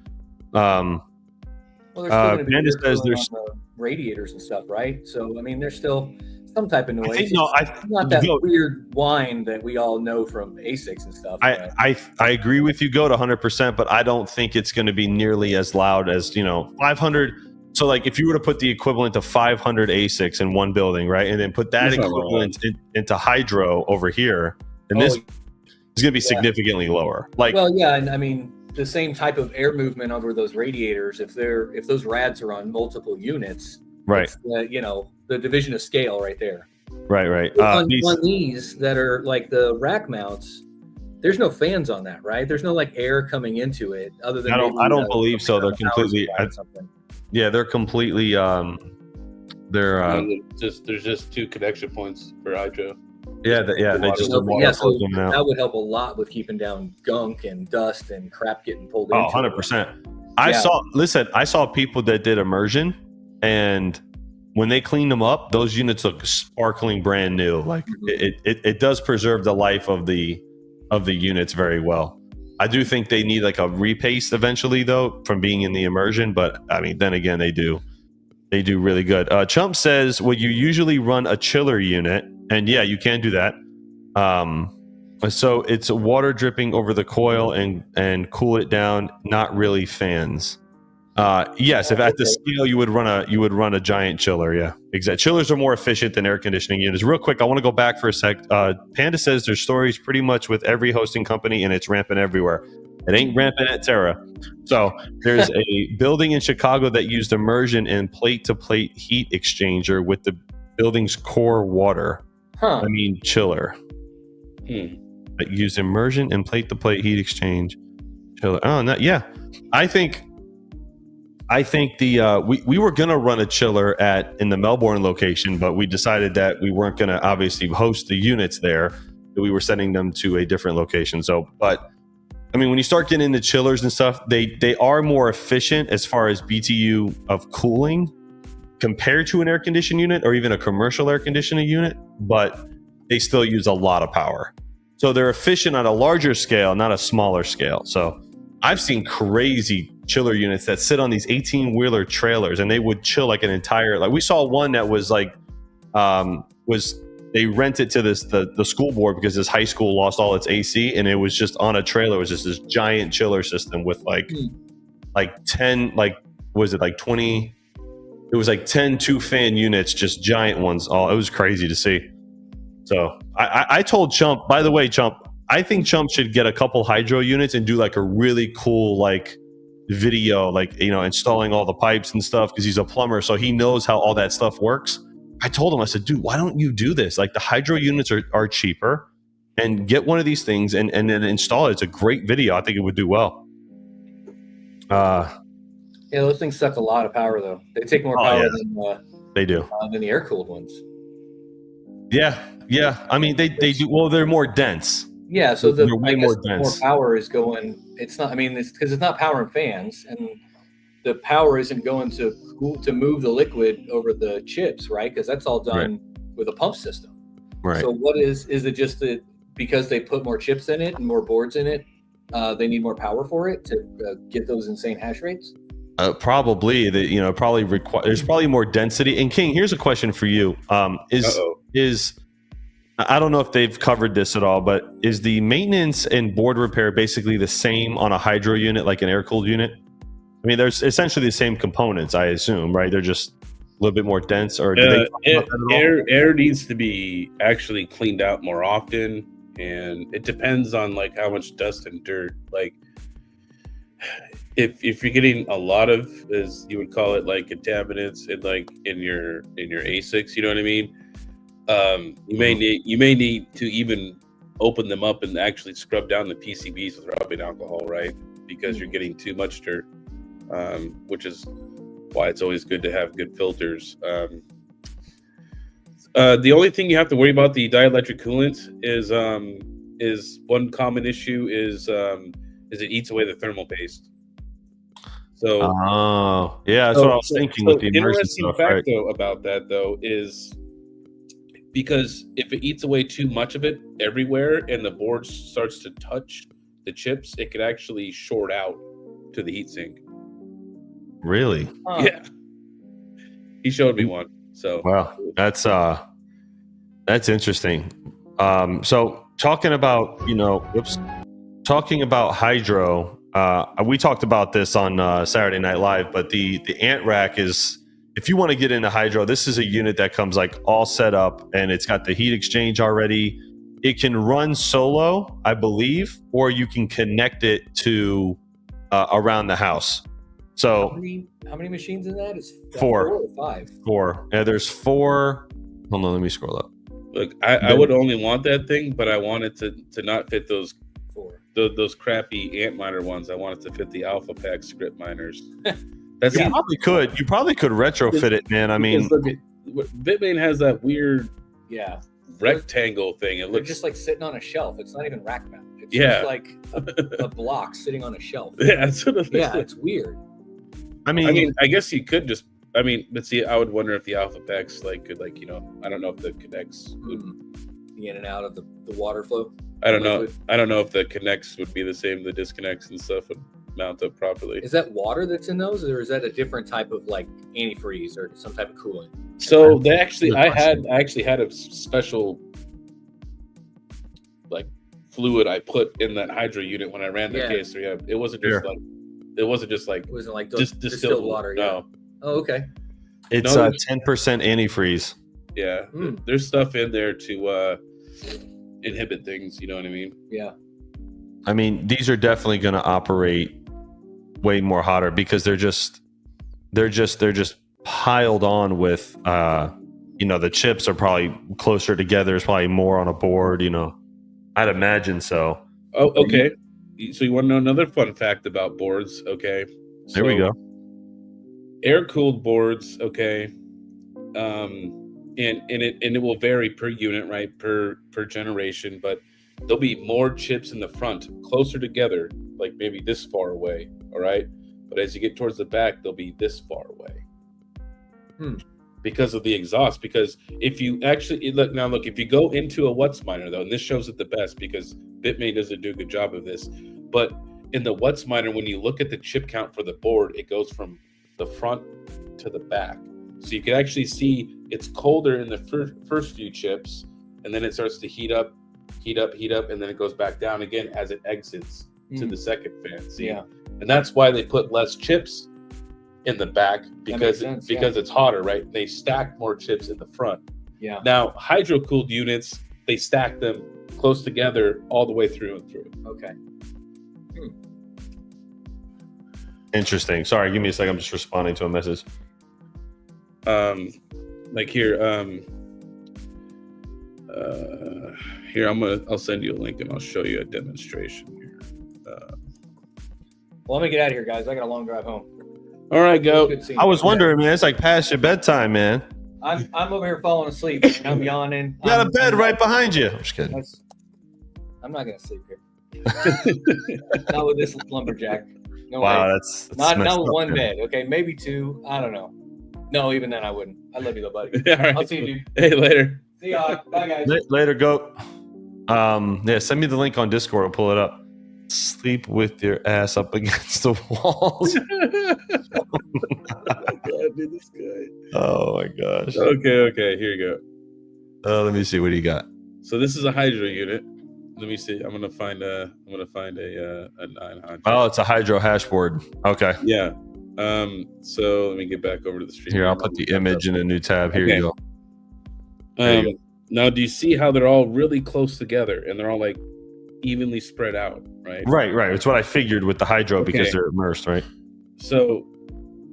Well, there's still going to be Panda air says cooling on there's. the radiators and stuff, right? So, I mean, there's still some type of noise. I think no. It's not that weird whine that we all know from ASICs and stuff. I agree with you, Goat, 100%, but I don't think it's going to be nearly as loud as 500. So, like, if you were to put the equivalent of 500 ASICs in one building, right, and then put that equivalent into hydro over here, and this is going to be significantly lower. Like, well, yeah, and I mean the same type of air movement over those radiators. If those rads are on multiple units, right, it's, the division of scale right there. Right. On these that are like the rack mounts, there's no fans on that, right? There's no like air coming into it other than I don't believe so. They're completely they're completely there's just 2 connection points for hydro. That would help a lot with keeping down gunk and dust and crap getting pulled into 100%. I saw people that did immersion, and when they cleaned them up, those units look sparkling brand new. Like it does preserve the life of the units very well. I do think they need like a repaste eventually, though, from being in the immersion. But I mean, then again, they do really good. Chump says, "Would you usually run a chiller unit?" And yeah, you can do that. So it's water dripping over the coil and cool it down. Not really fans. Yes, if at the scale you would run a giant chiller. Yeah, exactly. Chillers are more efficient than air conditioning units. Real quick, I want to go back for a sec. Panda says there's stories pretty much with every hosting company, and it's rampant everywhere. It ain't rampant at Terra. So there's a building in Chicago that used immersion and plate-to-plate heat exchanger with the building's core water. I mean chiller. But used immersion and plate-to-plate heat exchange chiller. Oh, no, yeah. I think the we were gonna run a chiller in the Melbourne location, but we decided that we weren't gonna obviously host the units there. That we were sending them to a different location. So, but I mean, when you start getting into chillers and stuff, they are more efficient as far as BTU of cooling compared to an air conditioning unit or even a commercial air conditioning unit, but they still use a lot of power. So they're efficient on a larger scale, not a smaller scale. So I've seen crazy chiller units that sit on these 18-wheeler trailers, and they would chill like an entire, like we saw one that was like, they rented to the school board because this high school lost all its AC, and it was just on a trailer. It was just this giant chiller system with like 10, like, was it like 20? It was like 10 2-fan units, just giant ones. Oh, it was crazy to see. So I told Chump, by the way, Chump, I think Chump should get a couple hydro units and do like a really cool like video, like, installing all the pipes and stuff, because he's a plumber, so he knows how all that stuff works. I told him, I said, dude, why don't you do this? Like, the hydro units are cheaper, and get one of these things and then install it. It's a great video. I think it would do well. Yeah, those things suck a lot of power, though. They take more power than they do than the air-cooled ones. Yeah. I mean, they do. Well, they're more dense. Yeah, so they're way more dense. More power is going. It's not. I mean, it's because it's not powering fans, and the power isn't going to move the liquid over the chips, right? Because that's all done with a pump system. Right. So what is it just that because they put more chips in it and more boards in it, they need more power for it to get those insane hash rates? Probably there's probably more density. And KiiNG, here's a question for you. Is I don't know if they've covered this at all, but is the maintenance and board repair basically the same on a hydro unit like an air-cooled unit? I mean, there's essentially the same components, I assume, right? They're just a little bit more dense, or air needs to be actually cleaned out more often, and it depends on like how much dust and dirt. Like, if you're getting a lot of, as you would call it, like contaminants in your ASICs, you know what I mean? You may need to even open them up and actually scrub down the PCBs with rubbing alcohol, right? Because you're getting too much dirt, which is why it's always good to have good filters. The only thing you have to worry about the dielectric coolant is one common issue is it eats away the thermal paste. So, that's what I was thinking with the immersion stuff. Fact though about that though is, because if it eats away too much of it everywhere and the board starts to touch the chips, it could actually short out to the heatsink. Really? Huh. Yeah, he showed me one. So Wow, that's interesting. So talking about talking about hydro, we talked about this on Saturday Night Live, but the ant rack is, if you want to get into hydro, this is a unit that comes like all set up and it's got the heat exchange already. It can run solo, I believe, or you can connect it to around the house. So how many machines in that? Is that 4 or 5? 4. Yeah, there's 4. Hold on, let me scroll up. look, I would only want that thing, but I want it to not fit those 4. those crappy ant miner ones. I want it to fit the alpha pack script miners. That's You probably could retrofit it, man. I mean, look, Bitmain has that weird Yeah. rectangle thing. It They're looks just like sitting on a shelf. It's not even rack mount. It's Yeah. just like a block sitting on a shelf. yeah, that's what it Yeah, is. it's weird. I mean, I guess you could just. But see, I would wonder if the alpha packs could I don't know if the connects would. The in and out of the water flow. I don't know. Liquid. I don't know if the connects would be the same. The disconnects and stuff would mount up properly. Is that water that's in those, or is that a different type of like antifreeze or some type of coolant? So they actually, I actually had a special like fluid I put in that hydro unit when I ran the case. So yeah, it wasn't just like It wasn't like just distilled water. Yeah. No, Oh, okay. it's 10% antifreeze. yeah, there's stuff in there to inhibit things. You know what I mean? Yeah. I mean, these are definitely going to operate way more hotter because they're just piled on with the chips are probably closer together. There's probably more on a board. I'd imagine so. Oh, okay. So you want to know another fun fact about boards? Okay. There we go. Air-cooled boards, okay. And it will vary per unit, right? Per generation, but there'll be more chips in the front, closer together, like maybe this far away, all right? But as you get towards the back, they'll be this far away. Because of the exhaust. Because if you actually look, if you go into a Whatsminer though, and this shows it the best because Bitmain doesn't do a good job of this, but in the Whatsminer, when you look at the chip count for the board, it goes from the front to the back. So you can actually see it's colder in the first few chips, and then it starts to heat up, and then it goes back down again as it exits to the second fan. See? Yeah. And that's why they put less chips in the back because it's hotter, right? They stack more chips in the front. Yeah. Now, hydro-cooled units, they stack them close together all the way through and through. Okay. Interesting. Sorry, give me a second. I'm just responding to a message. Like here, I'll send you a link and I'll show you a demonstration here. Well, let me get out of here, guys. I got a long drive home. All right, go. I was wondering, man. It's like past your bedtime, man. I'm over here falling asleep. I'm yawning. You got a bed right behind you. I'm just kidding. I'm not gonna sleep here. Not with this lumberjack. No wow, way. that's not with one bed. Okay, maybe 2. I don't know. No, even then I wouldn't. I love you, though, buddy. All right. I'll see you, dude. Hey, later. See ya. Bye, guys. Later, go. Yeah, send me the link on Discord. I'll pull it up. Sleep with your ass up against the walls. God, dude, this guy. Oh my gosh. Okay. Here you go. Let me see. What do you got? So this is a hydro unit. Let me see. I'm gonna find a 900. Oh, it's a hydro hash board. Okay. Yeah. So let me get back over to the stream. Here, I'll put the image in a new tab. Here you go. Now, do you see how they're all really close together and they're all like evenly spread out, right? Right. It's what I figured with the hydro because they're immersed, right? So,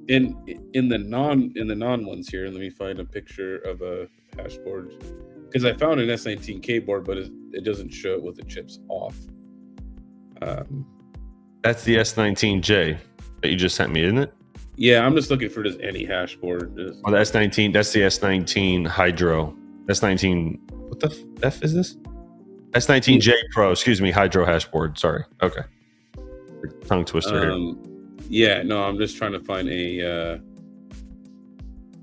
in the non ones here, let me find a picture of a hash board because I found an S19K board, but it doesn't show it with the chips off. That's the S19J that you just sent me, isn't it? Yeah, I'm just looking for just any hash board. The S19. That's the S19 Hydro. S19. What the F is this? S19J Pro. Excuse me, Hydro hash board. Sorry. Okay. Tongue twister here. Yeah. No, I'm just trying to find a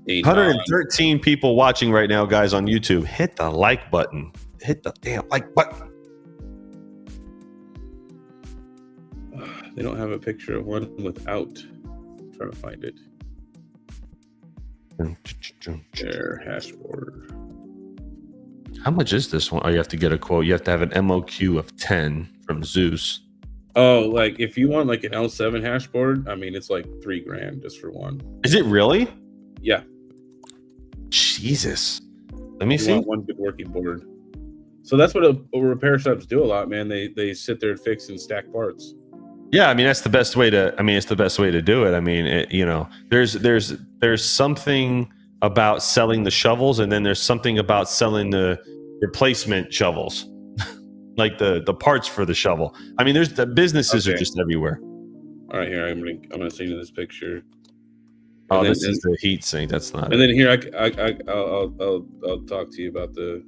113 people watching right now, guys, on YouTube. Hit the like button. Hit the damn like button. They don't have a picture of one without. trying to find it. Terrahash board. How much is this one? Oh, you have to get a quote. You have to have an MOQ of 10 from Zeus. Oh, like if you want like an L7 hash board, I mean, it's like $3,000 just for one. Is it really? Yeah. Jesus. Let me You see. want one good working board. So that's what repair shops do a lot, man. They sit there and fix and stack parts. Yeah, I mean that's the best way to. I mean it's the best way to do it. I mean, there's something about selling the shovels, and then there's something about selling the replacement shovels, like the parts for the shovel. I mean, the businesses are just everywhere. All right, here I'm gonna send you this picture. Oh, this is the heat sink. That's not. And then here I'll talk to you about the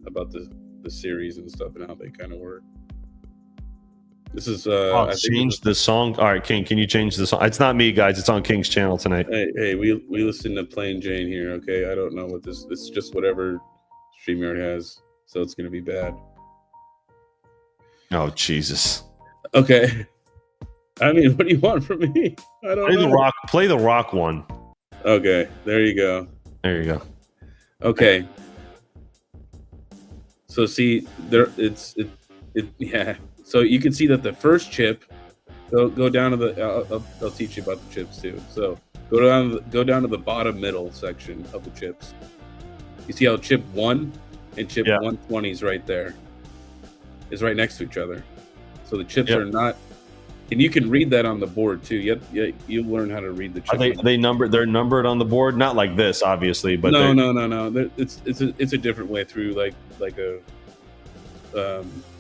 series and stuff and how they kind of work. This is change the song. All right, King, can you change the song? It's not me, guys. It's on King's channel tonight. Hey, we listen to Plain Jane here, okay? I don't know what this. It's just whatever StreamYard has, so it's gonna be bad. Oh Jesus. Okay. I mean, what do you want from me? I don't know. Play the rock one. Okay, there you go. There you go. Okay. So see, yeah. So you can see that the first chip, go down to the. I'll teach you about the chips too. So go down to the bottom middle section of the chips. You see how chip 1 and chip 120 is right there. Is right next to each other. So the chips are not. And you can read that on the board too. You'll learn how to read the chip. They're numbered on the board, not like this, obviously, but no. It's a different way through, like a.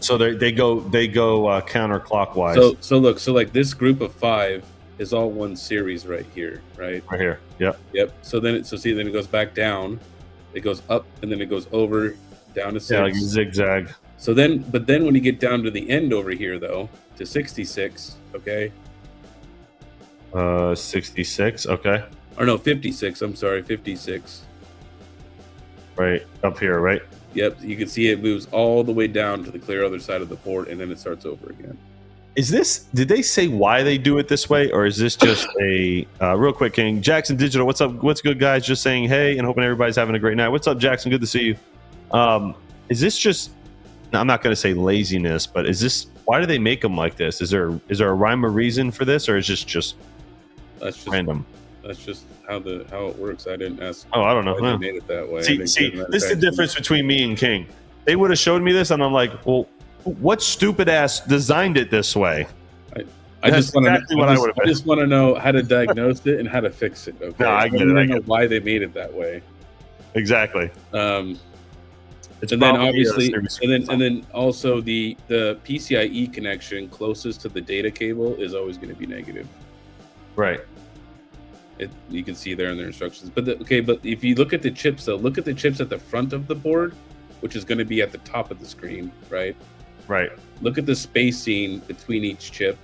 So they go counterclockwise. So look, so like this group of 5 is all one series right here, right? Right here. Yep. So then it goes back down, it goes up, and then it goes over down to 6. Yeah, like a zigzag. So then when you get down to the end over here, though, to 66, okay? 66, okay. Or no, 56. I'm sorry, 56. Right up here, right? Yep, you can see it moves all the way down to the clear other side of the board, and then it starts over again. Did they say why they do it this way, or is this just a real quick, King? Jackson Digital, what's up? What's good, guys? Just saying hey and hoping everybody's having a great night. What's up, Jackson? Good to see you. Is this just, I'm not going to say laziness, but is this, why do they make them like this? Is there a rhyme or reason for this, or is this just random? That's just how it works. I didn't ask. Oh, I don't know. Why they made it that way. See, this is the difference between me and King. They would have showed me this, and I'm like, well, what stupid ass designed it this way? I just want to know how to diagnose it and how to fix it. Okay, no, I get it. I know why they made it that way. Exactly. And then obviously, and then also the PCIe connection closest to the data cable is always going to be negative. Right. You can see there in their instructions. But if you look at the chips, though, look at the chips at the front of the board, which is going to be at the top of the screen, right? Right. Look at the spacing between each chip,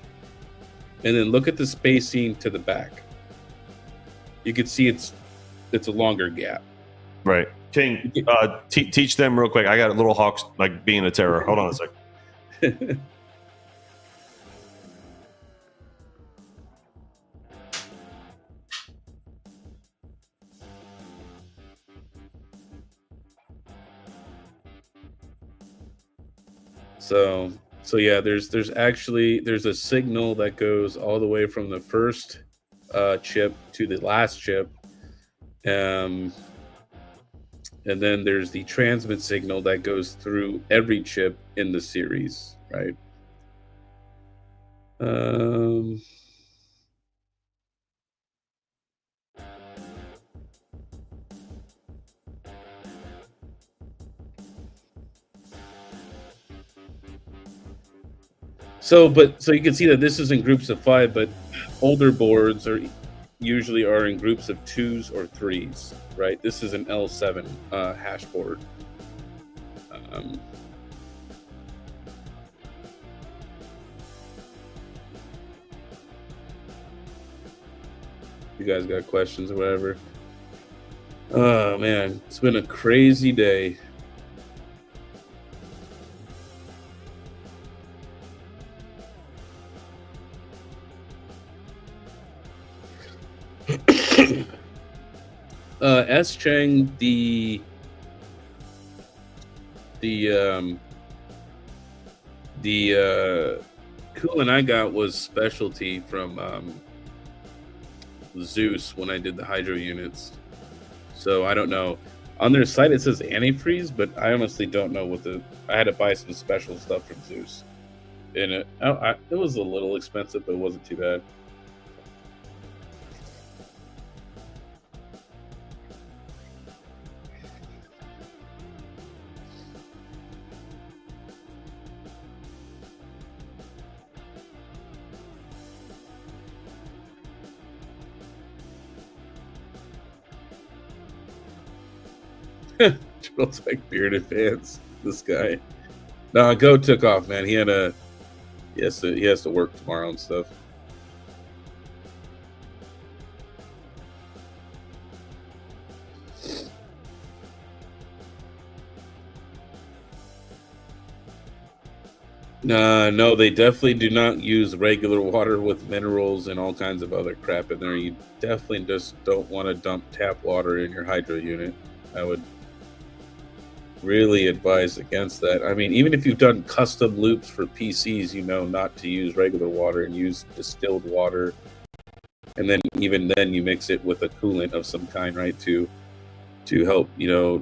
and then look at the spacing to the back. You can see it's a longer gap. Right. King, teach them real quick. I got a little hawks like being a terror. Hold on a sec. So yeah, there's a signal that goes all the way from the first chip to the last chip, and then there's the transmit signal that goes through every chip in the series, right? So you can see that this is in groups of 5, but older boards usually are in groups of 2s or 3s, right? This is an L7 hash board. You guys got questions or whatever? Oh man, it's been a crazy day. S Chang, the coolant I got was specialty from Zeus when I did the hydro units. So I don't know. On their site it says antifreeze, but I honestly don't know what I had to buy some special stuff from Zeus. And it was a little expensive, but it wasn't too bad. Looks like bearded pants. This guy. No, Go took off, man. He has to work tomorrow and stuff. No, they definitely do not use regular water with minerals and all kinds of other crap in there. You definitely just don't want to dump tap water in your hydro unit. I would really advise against that. I mean, even if you've done custom loops for PCs, you know not to use regular water and use distilled water. And then even then you mix it with a coolant of some kind, right, to help,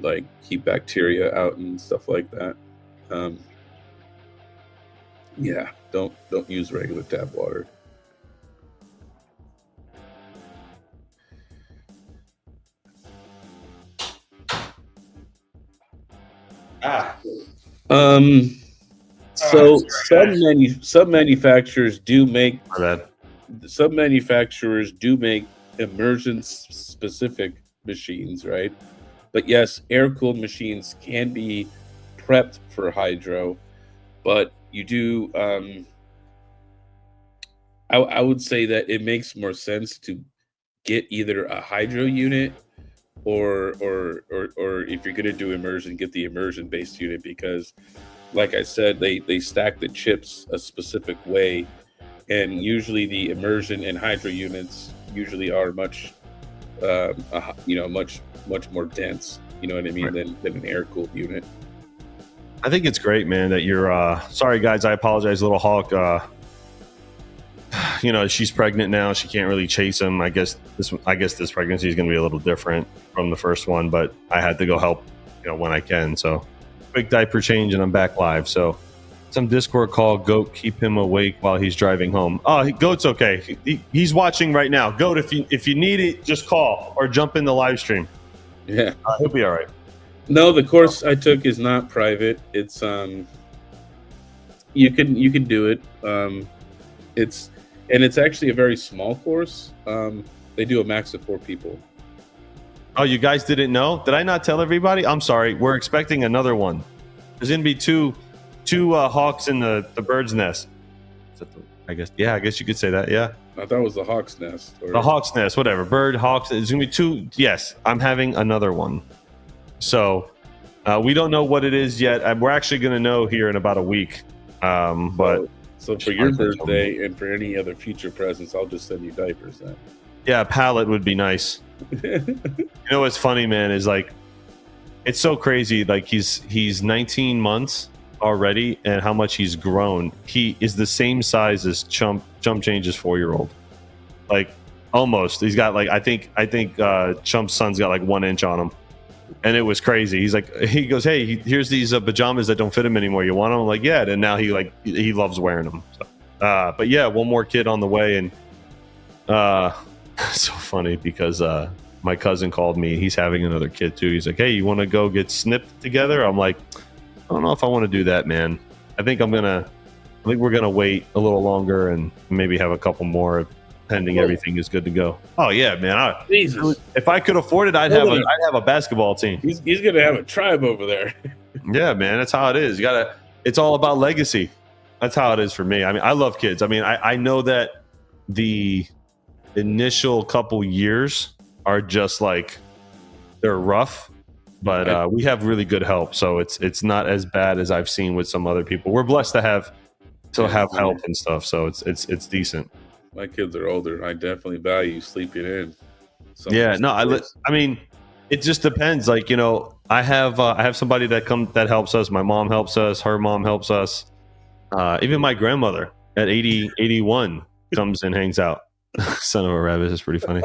like keep bacteria out and stuff like that. Yeah, don't use regular tap water. So some manufacturers do make immersion specific machines, right? But yes, air cooled machines can be prepped for hydro, but you do. I would say that it makes more sense to get either a hydro unit or if you're going to do immersion, get the immersion based unit, because like I said, they stack the chips a specific way, and usually the immersion and hydro units usually are much much more dense, you know what I mean, than an air cooled unit. I think it's great, man, that you're sorry guys, I apologize, little Hawk, she's pregnant now. She can't really chase him. I guess this pregnancy is going to be a little different from the first one, but I had to go help, when I can. So quick diaper change and I'm back live. So some Discord call, Goat, keep him awake while he's driving home. Oh, Goat's okay. He's watching right now. Goat, if you need it, just call or jump in the live stream. Yeah. He'll be all right. No, the course I took is not private. It's you can do it. It's actually a very small course. They do a max of 4 people. Oh, you guys didn't know? Did I not tell everybody? I'm sorry. We're expecting another one. There's going to be two hawks in the bird's nest. I guess you could say that. Yeah. I thought it was the hawk's nest. The hawk's nest, whatever. Bird, hawks. There's going to be 2. Yes, I'm having another one. So we don't know what it is yet. We're actually going to know here in about a week. But so for your birthday and for any other future presents, I'll just send you diapers then. Yeah, a pallet would be nice. What's funny, man, is like it's so crazy. Like he's 19 months already, and how much he's grown. He is the same size as Jump Change's 4-year-old. Like almost. He's got like I think Chump's son's got like 1 inch on him. And it was crazy. He goes, hey, here's these pajamas that don't fit him anymore. You want them? I'm like, yeah. And now he loves wearing them. So, but yeah, one more kid on the way. And so funny because my cousin called me. He's having another kid too. He's like, hey, you want to go get snipped together? I'm like, I don't know if I want to do that, man. I think we're gonna wait a little longer and maybe have a couple more pending everything is good to go. Oh yeah, man. Jesus. If I could afford it, I'd have a basketball team. He's gonna have a tribe over there. Yeah, man. That's how it is. It's all about legacy. That's how it is for me. I mean, I love kids. I mean, I know that the initial couple years are just like they're rough, but we have really good help. So it's not as bad as I've seen with some other people. We're blessed to have help and stuff. So it's decent. My kids are older. I definitely value sleeping in. Yeah, no, I mean, it just depends. Like, you know, I have somebody that helps us. My mom helps us. Her mom helps us. Even my grandmother at 81 comes and hangs out. Son of a rabbit is pretty funny.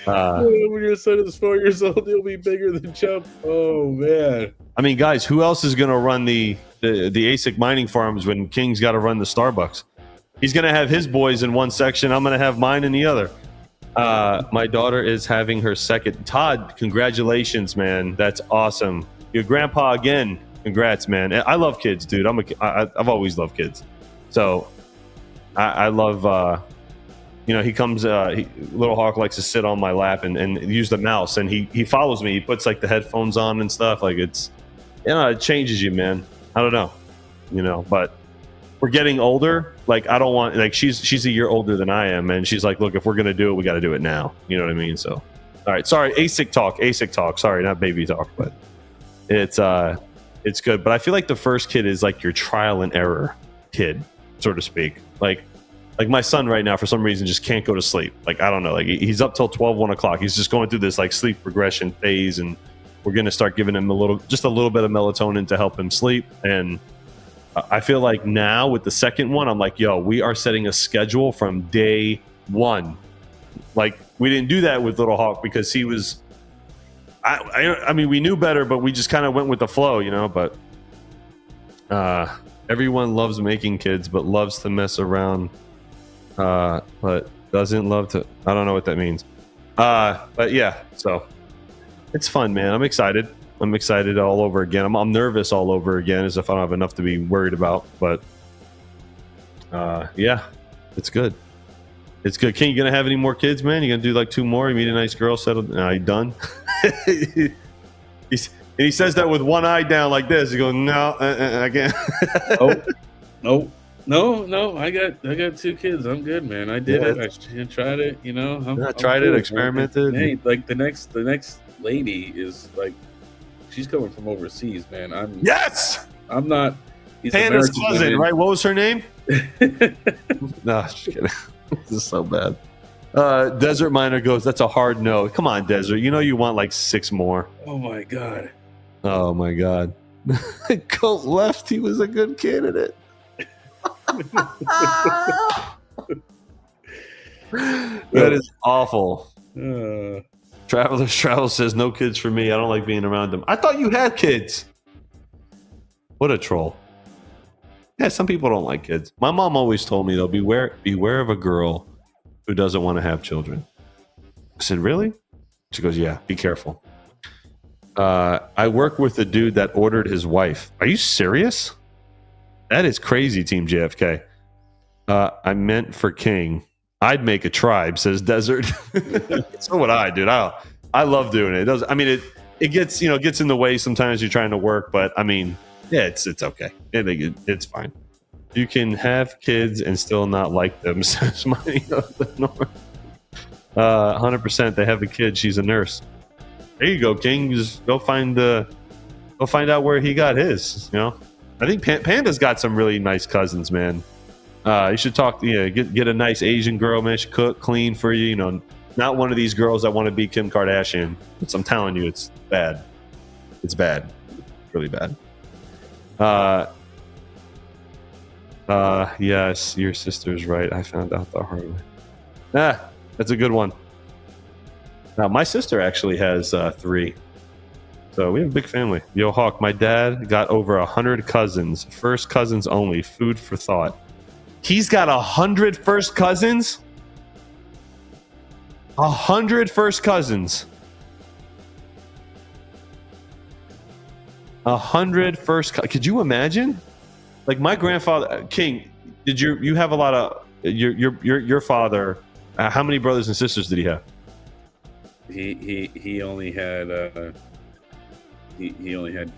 When your son is 4 years old, he'll be bigger than Chump. Oh man! I mean, guys, who else is going to run the ASIC mining farms when KiiNG's got to run the Starbucks? He's going to have his boys in one section. I'm going to have mine in the other. My daughter is having her second. Todd, congratulations, man. That's awesome. Your grandpa again. Congrats, man. I love kids, dude. I've always loved kids. So I love, you know, he comes, Little Hawk likes to sit on my lap and use the mouse, and he follows me. He puts like the headphones on and stuff. Like it's, you know, it changes you, man. I don't know, you know, but we're getting older. Like I don't want, like she's a year older than I am, and she's like, look, if we're gonna do it, we got to do it now. You know what I mean? So, all right, sorry, ASIC talk. Sorry, not baby talk, but it's good. But I feel like the first kid is like your trial and error kid, so to speak. Like my son right now, for some reason, just can't go to sleep. Like I don't know, like he's up till 1 o'clock. He's just going through this like sleep regression phase, and we're gonna start giving him just a little bit of melatonin to help him sleep. And I feel like now with the second one, I'm like, yo, we are setting a schedule from day one. Like we didn't do that with Little Hawk because he was, I mean, we knew better, but we just kind of went with the flow, you know. But everyone loves making kids, but loves to mess around, but doesn't love to. I don't know what that means. But yeah, so it's fun, man. I'm excited. I'm excited all over again. I'm nervous all over again, as if I don't have enough to be worried about. But yeah, it's good. It's good. King, you gonna have any more kids, man? You gonna do like 2 more? You meet a nice girl, settle. You done? He says that with one eye down like this. He goes, no, I can't. No. I got 2 kids. I'm good, man. I did it. I tried it. You know, I tried it, experimented. Hey, like the next lady is like, she's coming from overseas, man. I'm not. Panda's cousin, right? What was her name? No, just kidding. This is so bad. Desert Miner goes, that's a hard no. Come on, Desert. You know you want like 6 more. Oh my god. Colt left. He was a good candidate. That is awful. Travel says no kids for me. I don't like being around them. I thought you had kids. What a troll. Yeah, some people don't like kids. My mom always told me though, beware of a girl who doesn't want to have children. I said, really? She goes, yeah, be careful. I work with a dude that ordered his wife. Are you serious? That is crazy, Team JFK. I meant for KiiNG. I'd make a tribe, says Desert. So would I, dude. I love doing it. It gets in the way sometimes. You're trying to work, but I mean, yeah, it's okay. It's fine. You can have kids and still not like them, says Money of the North. 100%. They have a kid. She's a nurse. There you go, KiiNG. Just go find out where he got his. You know, I think Panda's got some really nice cousins, man. You should talk. Yeah, get a nice Asian girl, man. She cook, clean for you. You know, not one of these girls that want to be Kim Kardashian. I'm telling you, it's bad. It's bad, really bad. Yes, your sister's right. I found out the hard way. That's a good one. Now, my sister actually has 3. So we have a big family. Yo, Hawk, my dad got over 100 cousins. First cousins only. Food for thought. He's got 100 first cousins? 100 first cousins. 100 first. Could you imagine? Like my grandfather, KiiNG. Did you have a lot of your father? How many brothers and sisters did he have? He only had he only had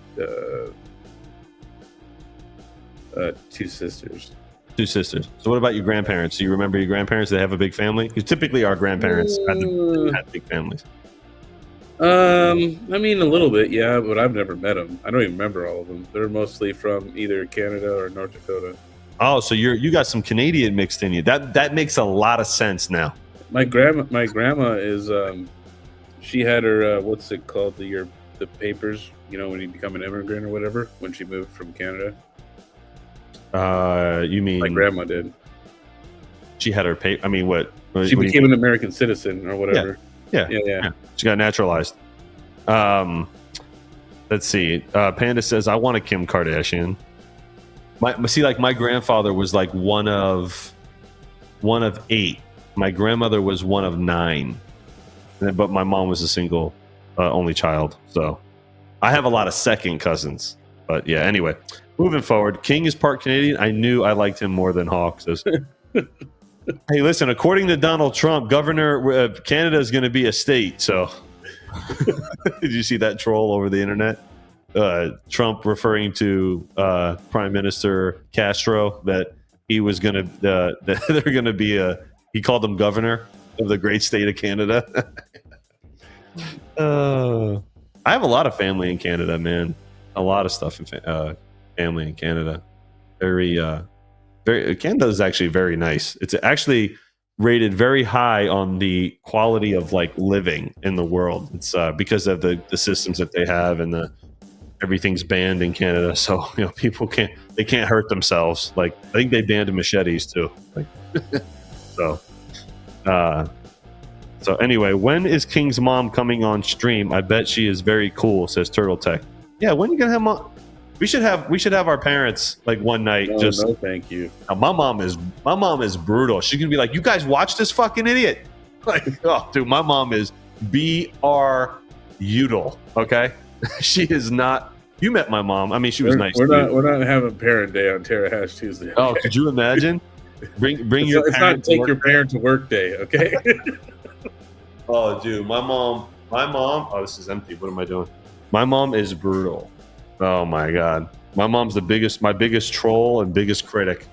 2 sisters. 2 sisters. So what about your grandparents? Do you remember your grandparents? They have a big family? Because typically our grandparents had big families. I mean, a little bit, yeah, but I've never met them. I don't even remember all of them. They're mostly from either Canada or North Dakota. Oh, so you got some Canadian mixed in you. That makes a lot of sense now. My grandma is she had her what's it called, the papers, you know, when you become an immigrant or whatever, when she moved from Canada. You mean My grandma did. she had her pay? I mean, what? She became an American citizen or whatever. Yeah. She got naturalized. Let's see. Panda says, "I want a Kim Kardashian." My grandfather was like one of 8. My grandmother was one of 9, but my mom was a single only child. So I have a lot of second cousins. But yeah, anyway, moving forward. KiiNG is part Canadian. I knew I liked him more than Hawk. Says, hey, listen, according to Donald Trump, governor Canada is going to be a state. So did you see that troll over the internet? Trump referring to Prime Minister Castro that he was going to, that they're going to be he called him governor of the great state of Canada. I have a lot of family in Canada, man. A lot of stuff in family in Canada. Canada is actually very nice. It's actually rated very high on the quality of like living in the world. It's because of the systems that they have and everything's banned in Canada. So, you know, people can't hurt themselves. Like, I think they banned machetes too. Like, so anyway, when is KiiNG's mom coming on stream? I bet she is very cool, says Turtle Tech. Yeah, when are you gonna have mom? We should have our parents like one night. No, thank you. My mom is brutal. She's gonna be like, you guys watch this fucking idiot. Like, oh dude, my mom is BR Udall. Okay. She is not. You met my mom. I mean, she was nice. We're not having parent day on Terrahash Tuesday. Okay? Oh, could you imagine? Bring your it's parent. Not take your parent to work day, okay? Oh, dude, my mom. Oh, this is empty. What am I doing? My mom is brutal. Oh my god, my mom's my biggest troll and biggest critic.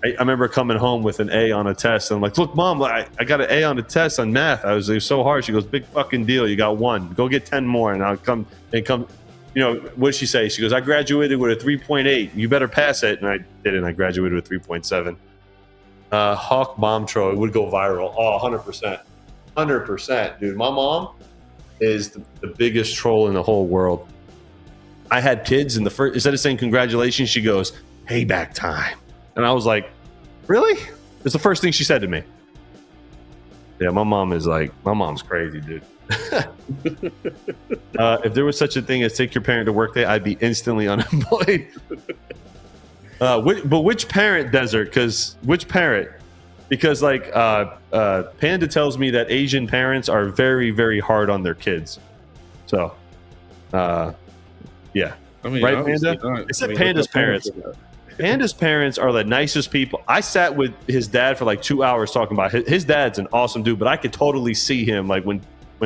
I remember coming home with an A on a test, and I'm like, look, mom, I got an A on a test on math. It was so hard. She goes, big fucking deal. You got 1. Go get 10 more, and I'll come. You know, what did she say? She goes, I graduated with a 3.8. You better pass it. And I didn't. I graduated with 3.7. Hawk bomb troll. It would go viral. Oh, 100%. 100%. Dude, my mom is the biggest troll in the whole world. I had kids, and instead of saying congratulations, she goes, payback time. And I was like, really? It's the first thing she said to me. Yeah, my mom's crazy, dude. If there was such a thing as take your parent to work day, I'd be instantly unemployed. But which parent, Desert? Which parent? Because like Panda tells me that Asian parents are very, very hard on their kids. So, yeah. I mean, right, Panda? Except Panda's parents. Panda's parents are the nicest people. I sat with his dad for like 2 hours talking about his dad's an awesome dude, but I could totally see him like when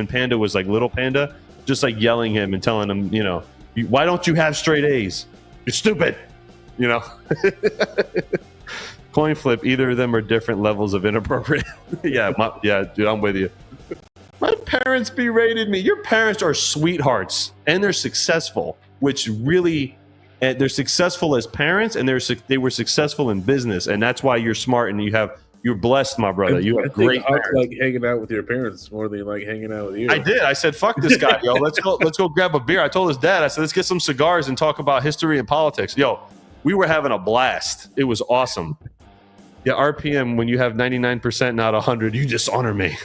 Panda was like little Panda, just like yelling him and telling him, you know, why don't you have straight A's? You're stupid, you know. Coin flip, either of them are different levels of inappropriate. Yeah, dude, I'm with you. My parents berated me. Your parents are sweethearts, and they're successful, which really, they're successful as parents, and they were successful in business, and that's why you're smart and you're blessed, my brother. You have great parents. Like hanging out with your parents more than you like hanging out with you. I did. I said, "Fuck this guy, yo. Let's go grab a beer." I told his dad, I said, "Let's get some cigars and talk about history and politics." Yo, we were having a blast. It was awesome. Yeah, RPM. When you have 99%, not 100, you just honor me.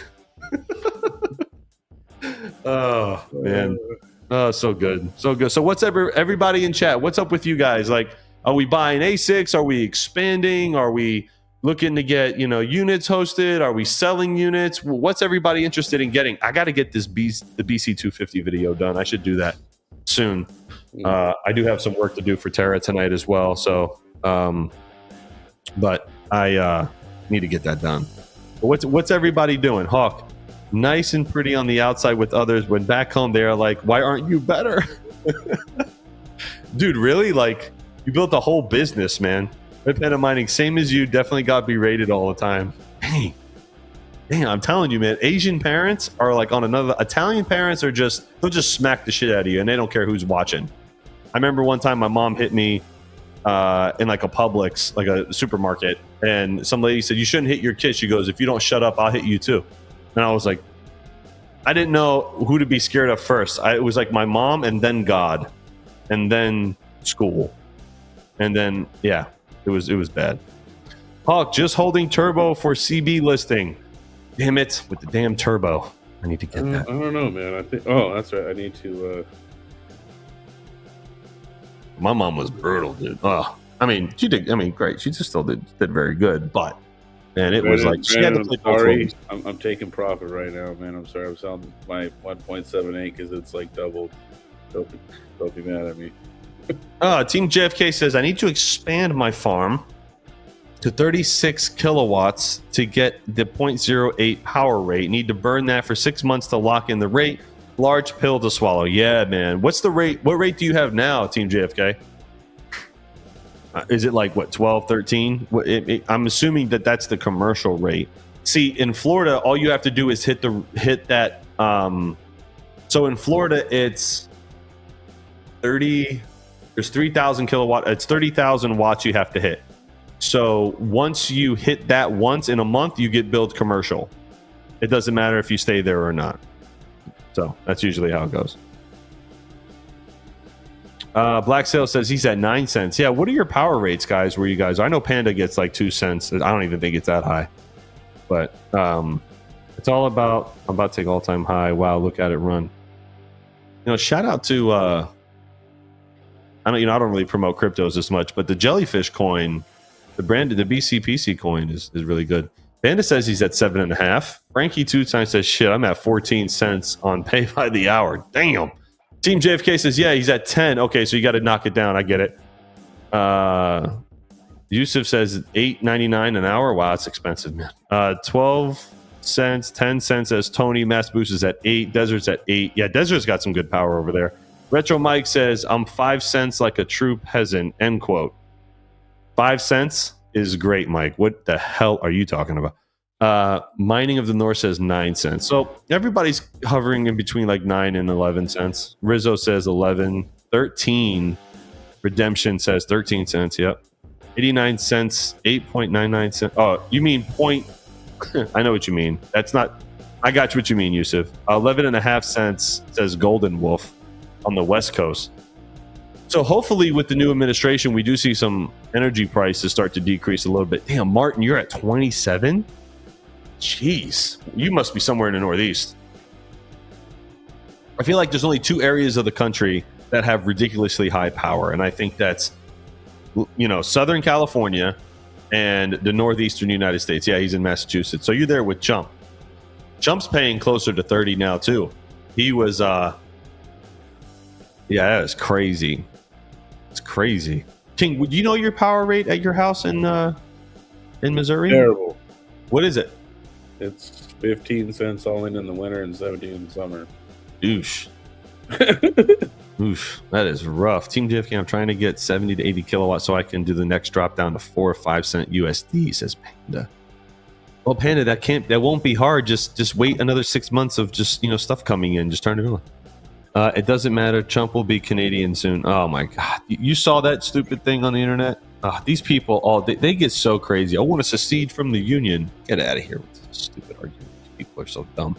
Oh man. Oh, so good. So good. So what's everybody in chat? What's up with you guys? Like, are we buying ASICs? Are we expanding? Are we looking to get, units hosted? Are we selling units? What's everybody interested in getting? I got to get the BC250 video done. I should do that soon. I do have some work to do for Terra tonight as well. So, but I need to get that done. But what's everybody doing? Hawk, nice and pretty on the outside with others. When back home, they're like, why aren't you better? Dude, really? Like, you built a whole business, man. Panda mining, same as you, definitely got berated all the time. Dang, I'm telling you, man. Asian parents are like on another. Italian parents they'll just smack the shit out of you, and they don't care who's watching. I remember one time my mom hit me in like a Publix, like a supermarket, and some lady said, "You shouldn't hit your kid." She goes, "If you don't shut up, I'll hit you too." And I was like, I didn't know who to be scared of first. It was like my mom, and then God, and then school, and then it was bad. Hawk, just holding turbo for CB listing. Damn it, with the damn turbo. I need to get that. I don't know, man. I think. Oh, that's right. I need to. My mom was brutal, dude. Oh, I mean, she did. I mean, great. She just still did very good, but man, it was like she had to play both roles. I'm taking profit right now, man. I'm sorry. I'm selling my 1.78 because it's like doubled. Don't be mad at me. Team JFK says I need to expand my farm to 36 kilowatts to get the 0.08 power rate. Need to burn that for 6 months to lock in the rate. Large pill to swallow. Yeah, man. What's the rate? What rate do you have now, Team JFK? Is it like what, 12, 13? I'm assuming that's the commercial rate. See, in Florida, all you have to do is hit that. So in Florida, it's 30. There's 3,000 kilowatt. It's 30,000 watts you have to hit. So once you hit that once in a month, you get billed commercial. It doesn't matter if you stay there or not. So that's usually how it goes. Black Sail says he's at 9 cents. Yeah, what are your power rates, guys? Where you guys are? I know Panda gets like 2 cents. I don't even think it's that high. But it's all about. I'm about to take all-time high. Wow, look at it run. You know, shout out to. I don't really promote cryptos as much, but the Jellyfish coin, the BCPC coin is really good. Panda says he's at 7.5. Frankie 2 times says, shit, I'm at 14 cents on pay by the hour. Damn. Team JFK says, yeah, he's at 10. Okay, so you got to knock it down. I get it. Yusuf says $8.99 an hour. Wow, that's expensive, man. 12 cents, 10 cents as Tony. Mass Boost is at 8. Desert's at 8. Yeah, Desert's got some good power over there. Retro Mike says, I'm 5 cents like a true peasant, end quote. 5 cents is great, Mike. What the hell are you talking about? Mining of the North says 9 cents. So everybody's hovering in between like 9 and 11 cents. Rizzo says 11. 13. Redemption says 13 cents. Yep. 89 cents. 8.99 cents. Oh, you mean point. I know what you mean. That's not. I got what you mean, Yusuf. 11.5 cents says Golden Wolf on the West Coast. So hopefully with the new administration, we do see some energy prices start to decrease a little bit. Damn, Martin, you're at 27? Jeez. You must be somewhere in the Northeast. I feel like there's only 2 areas of the country that have ridiculously high power. And I think that's, Southern California and the Northeastern United States. Yeah, he's in Massachusetts. So you're there with Chump. Chump's paying closer to 30 now, too. He was, yeah, that is crazy. It's crazy. King, would you know your power rate at your house in Missouri? Terrible. What is it? It's 15 cents all in the winter and 17 in the summer. Oof. Oof. That is rough. Team JFK, I'm trying to get 70 to 80 kilowatts so I can do the next drop down to 4 or 5 cent USD, says Panda. Well, Panda, that won't be hard. Just wait another 6 months of just, stuff coming in. Just turn it on. It doesn't matter. Chump will be Canadian soon. Oh my God. You saw that stupid thing on the internet? These people, they get so crazy. I want to secede from the union. Get out of here with this stupid argument. People are so dumb.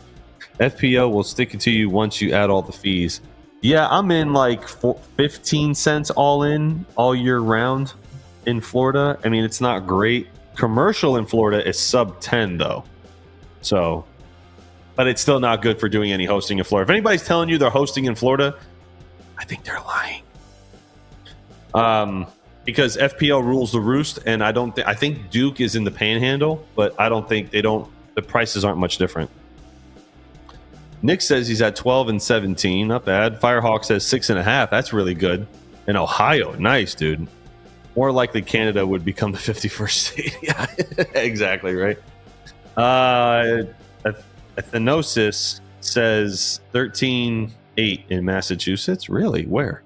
FPO will stick it to you once you add all the fees. Yeah, I'm in like 15 cents all in all year round in Florida. I mean, it's not great. Commercial in Florida is sub 10 though. So, but it's still not good for doing any hosting in Florida. If anybody's telling you they're hosting in Florida, I think they're lying. Because FPL rules the roost, and I think Duke is in the Panhandle, but I don't think the prices aren't much different. Nick says he's at 12 and 17, not bad. Firehawk says 6.5, that's really good. In Ohio, nice, dude. More likely Canada would become the 51st state. Yeah, exactly, right? Athenosis says 13.8 in Massachusetts. Really? Where?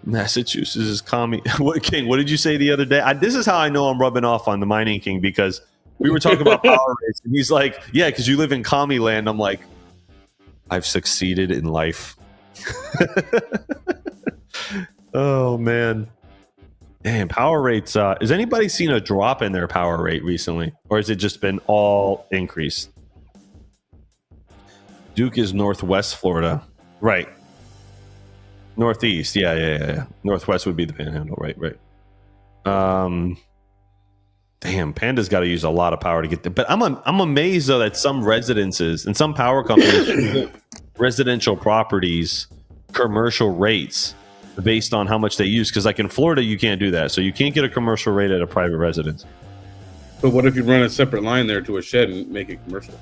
Massachusetts is commie. What, King? What did you say the other day? This is how I know I'm rubbing off on the Mining King, because we were talking about power rates, and he's like, "Yeah, because you live in commie land." I'm like, "I've succeeded in life." Oh man, damn power rates. Has anybody seen a drop in their power rate recently, or has it just been all increased? Duke is northwest Florida. Right. Northeast. Yeah. Northwest would be the Panhandle. Right. Damn, Panda's got to use a lot of power to get there. But I'm amazed though that some residences and some power companies residential properties commercial rates based on how much they use. Because like in Florida, you can't do that. So you can't get a commercial rate at a private residence. But what if you run a separate line there to a shed and make it commercial?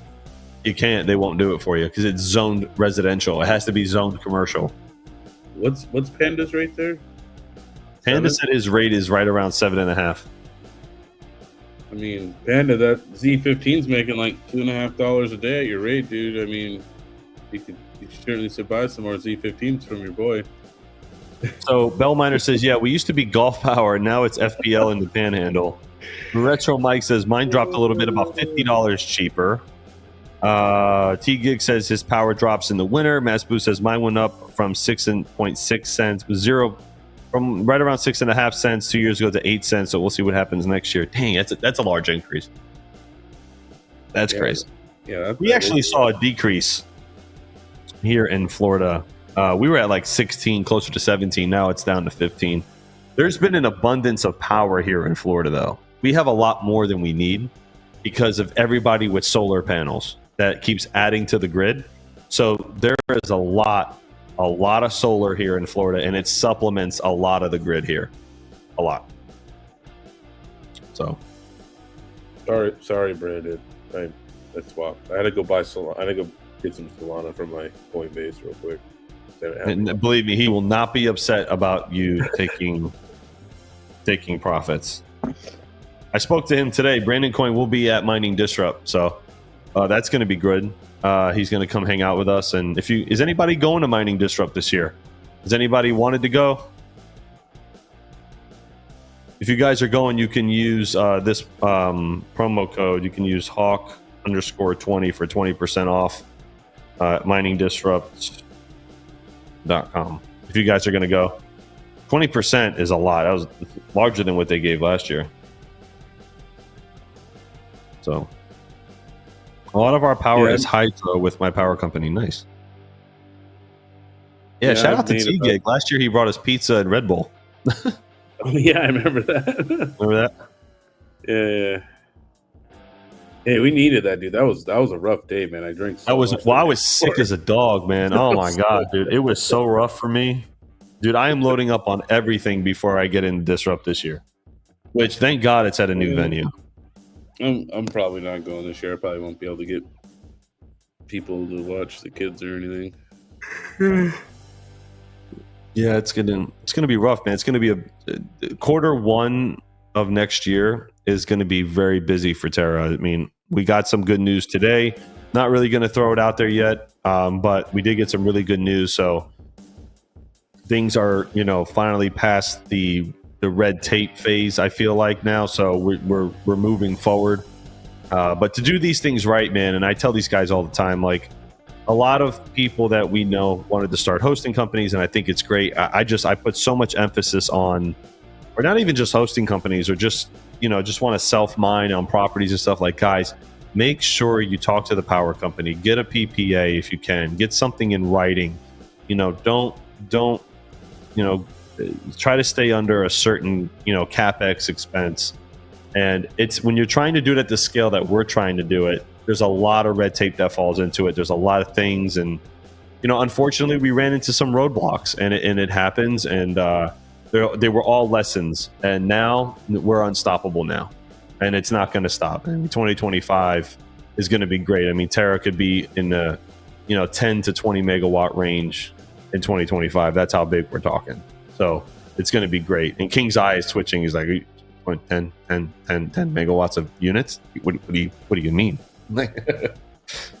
You can't. They won't do it for you because it's zoned residential. It has to be zoned commercial. What's Panda's rate there? Panda said his rate is right around 7.5. I mean, Panda, that Z15's making like $2.50 a day at your rate, dude. I mean, you certainly should buy some more Z15s from your boy. So Bellminer says, yeah, we used to be Gulf Power. Now it's FPL in the Panhandle. Retro Mike says, mine dropped a little bit, about $50 cheaper. T-Gig says his power drops in the winter. Massboo says mine went up from 6.6 cents, from right around 6.5 cents 2 years ago to 8 cents. So we'll see what happens next year. Dang, that's a large increase. That's crazy. Yeah, we actually saw a decrease here in Florida. We were at like 16, closer to 17. Now it's down to 15. There's been an abundance of power here in Florida, though. We have a lot more than we need because of everybody with solar panels that keeps adding to the grid. So there is a lot of solar here in Florida, and it supplements a lot of the grid here. A lot. So. Sorry, Brandon. I swapped. I had to go buy Solana. I had to go get some Solana from my Coinbase real quick. And believe me, he will not be upset about you taking profits. I spoke to him today. Brandon Coin will be at Mining Disrupt, so that's going to be good. He's going to come hang out with us. And is anybody going to Mining Disrupt this year? Has anybody wanted to go? If you guys are going, you can use this promo code. You can use Hawk_20 for 20% off miningdisrupt.com. If you guys are going to go, 20% is a lot. That was larger than what they gave last year. So a lot of our power is hydro with my power company. Nice. Yeah, shout out to T-Gig. Last year he brought us pizza and Red Bull. Oh, yeah, I remember that. Remember that? Yeah. Hey, we needed that, dude. That was a rough day, man. I drank so much. I was sick as a dog, man. Oh my god, dude. It was so rough for me. Dude, I am loading up on everything before I get in Disrupt this year. Which, thank God, it's at a new venue. I'm probably not going this year. I probably won't be able to get people to watch the kids or anything. Yeah, it's gonna be rough, man. It's gonna be a Q1 of next year is gonna be very busy for Terra. I mean, we got some good news today. Not really gonna throw it out there yet, but we did get some really good news. So things are, finally past the red tape phase, I feel like now. So we're moving forward. But to do these things right, man, and I tell these guys all the time, like a lot of people that we know wanted to start hosting companies, and I think it's great. I put so much emphasis on, or not even just hosting companies, or just want to self-mine on properties and stuff. Like, guys, make sure you talk to the power company, get a PPA if you can, get something in writing. Don't try to stay under a certain capex expense. And it's when you're trying to do it at the scale that we're trying to do it, there's a lot of red tape that falls into it. There's a lot of things, and unfortunately we ran into some roadblocks, and it happens, and they were all lessons, and now we're unstoppable now, and it's not going to stop. And 2025 is going to be great. I mean, Terra could be in the 10 to 20 megawatt range in 2025. That's how big we're talking. So it's going to be great. And King's eye is twitching. He's like, 10 megawatts of units. What do you mean? But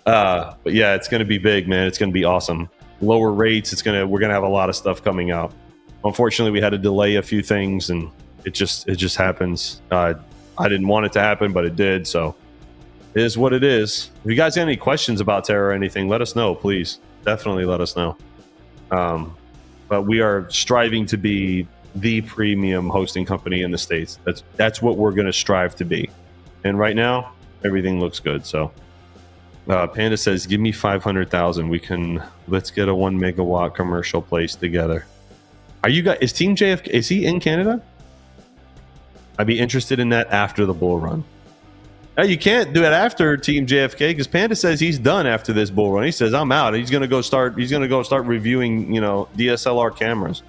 yeah, it's going to be big, man. It's going to be awesome. Lower rates. We're going to have a lot of stuff coming out. Unfortunately, we had to delay a few things, and it just happens. I didn't want it to happen, but it did. So it is what it is. If you guys have any questions about Terra or anything, let us know, please. Definitely let us know. But we are striving to be the premium hosting company in the States. That's what we're going to strive to be. And right now, everything looks good. So Panda says, "Give me 500,000. Let's get a 1 megawatt commercial place together." Are you guys? Is Team JFK? Is he in Canada? I'd be interested in that after the bull run. Now, you can't do it after Team JFK because Panda says he's done after this bull run. He says, "I'm out." He's gonna go start reviewing, DSLR cameras.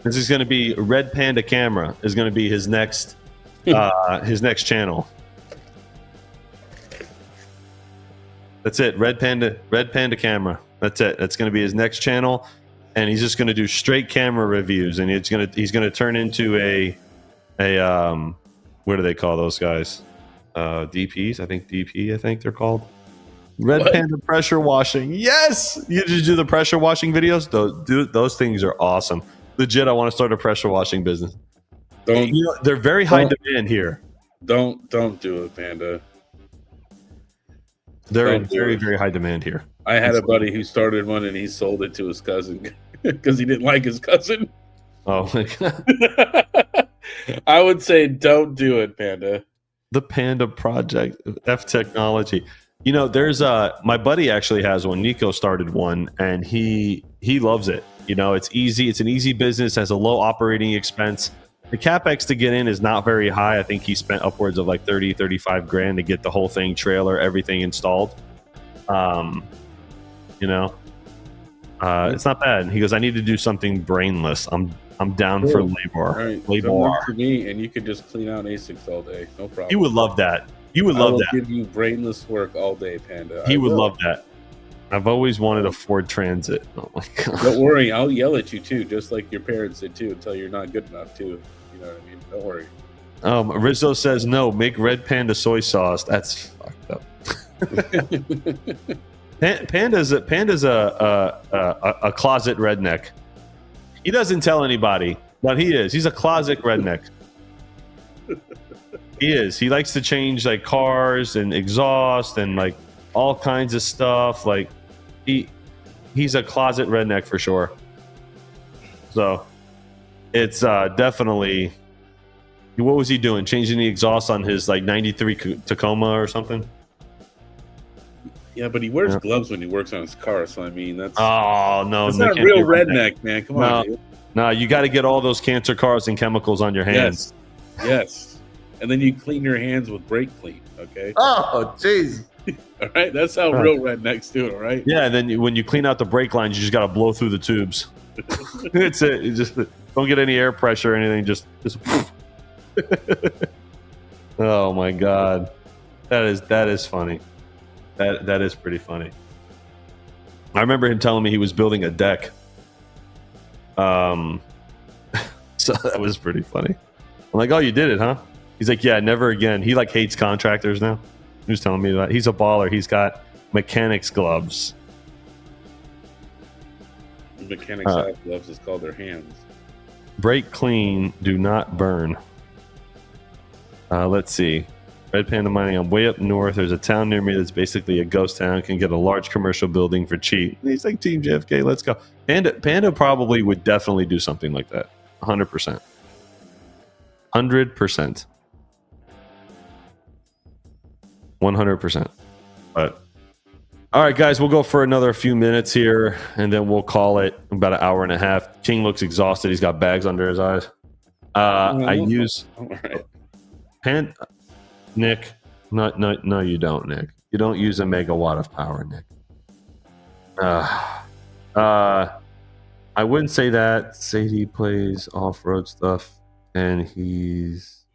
This is gonna be Red Panda Camera is gonna be his next channel. That's it. Red Panda Camera. That's it. That's gonna be his next channel, and he's just gonna do straight camera reviews, and he's gonna turn into a what do they call those guys? DPs, I think they're called. Red Panda pressure washing. Yes, you just do the pressure washing videos. Those things are awesome. Legit, I want to start a pressure washing business. They're very high demand here. Don't do it, Panda. They're in very, very high demand here. I had a buddy who started one and he sold it to his cousin because he didn't like his cousin. Oh my god. I would say don't do it, Panda. The Panda Project, F Technology. There's my buddy actually has one. Nico started one, and he loves it. It's easy. It's an easy business. Has a low operating expense. The capex to get in is not very high. I think he spent upwards of like 35 grand to get the whole thing, trailer, everything installed. It's not bad. He goes, "I need to do something brainless. I'm down for labor." Right. Labor for me, and you could just clean out ASICs all day, no problem. You would love that. You would love that. Give you brainless work all day, Panda. He would love that. I've always wanted a Ford Transit. Oh my god! Don't worry, I'll yell at you too, just like your parents did too, until you're not good enough too. You know what I mean? Don't worry. Rizzo says no. Make Red Panda soy sauce. That's fucked up. Panda's a closet redneck. He doesn't tell anybody, but he is. He's a closet redneck. He is. He likes to change like cars and exhaust and like all kinds of stuff. Like he's a closet redneck for sure. So it's definitely. What was he doing? Changing the exhaust on his like '93 Tacoma or something? Yeah, but he wears gloves when he works on his car. So I mean, that's not a real redneck, man. Come on, dude. No, you got to get all those cancer cars and chemicals on your hands. Yes. And then you clean your hands with brake clean. Okay. Oh, jeez. All right, that's how real rednecks do it. All right. Yeah, and then when you clean out the brake lines, you just got to blow through the tubes. It's it. You just don't get any air pressure or anything. Just. Oh my god, that is funny. That is pretty funny. I remember him telling me he was building a deck. So that was pretty funny. I'm like, "Oh, you did it, huh?" He's like, "Yeah, never again." He like hates contractors now. He was telling me that he's a baller. He's got mechanics gloves. Mechanics have gloves. It's called their hands. Brake clean, do not burn. Let's see. Red Panda Mining. I'm way up north. There's a town near me that's basically a ghost town. Can get a large commercial building for cheap. He's like, Team JFK, let's go. Panda probably would definitely do something like that. 100%. 100%. 100%. But all right, guys, we'll go for another few minutes here, and then we'll call it about an hour and a half. King looks exhausted. He's got bags under his eyes. I use Nick. No, you don't, Nick. You don't use a megawatt of power, Nick. I wouldn't say that. Sadie plays off-road stuff, and he's,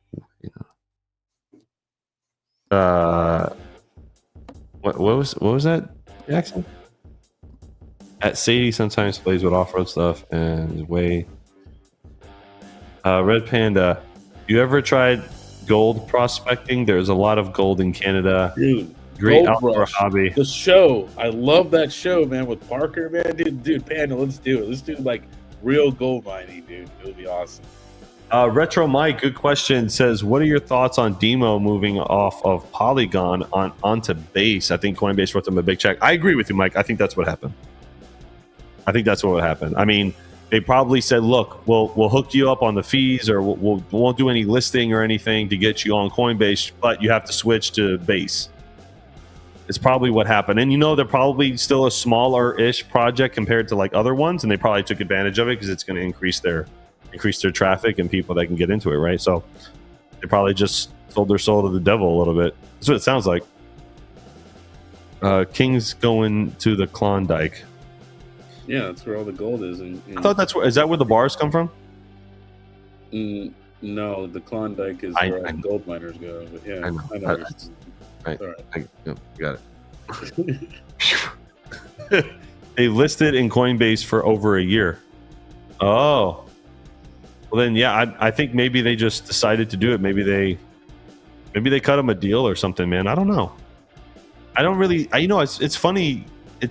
what was that, Jackson? At Sadie sometimes plays with off-road stuff and is way. Red Panda, you ever tried gold prospecting? There's a lot of gold in Canada. Dude, great Gold outdoor Rush, hobby. The show, I love that show, man, with Parker, man. Dude, Panda, let's do it. Let's do like real gold mining, dude. It'll be awesome. Retro Mike, good question, says, what are your thoughts on Demo moving off of Polygon onto Base? I think Coinbase wrote them a big check. I agree with you, Mike. I think that's what happened. I mean, they probably said, look, we'll hook you up on the fees, or we won't do any listing or anything to get you on Coinbase, but you have to switch to Base. It's probably what happened. And they're probably still a smaller-ish project compared to like other ones, and they probably took advantage of it because it's going to increase their traffic and people that can get into it, right? So they probably just sold their soul to the devil a little bit. That's what it sounds like. KiiNG's going to the Klondike. Yeah, that's where all the gold is. I thought is that where the bars come from? No, the Klondike is where all the gold miners go. But yeah, I know. Right. All right. I got it. They listed in Coinbase for over a year. Oh. Well, then, yeah, I think maybe they just decided to do it. Maybe they cut them a deal or something, man. I don't know. I don't really. It's funny.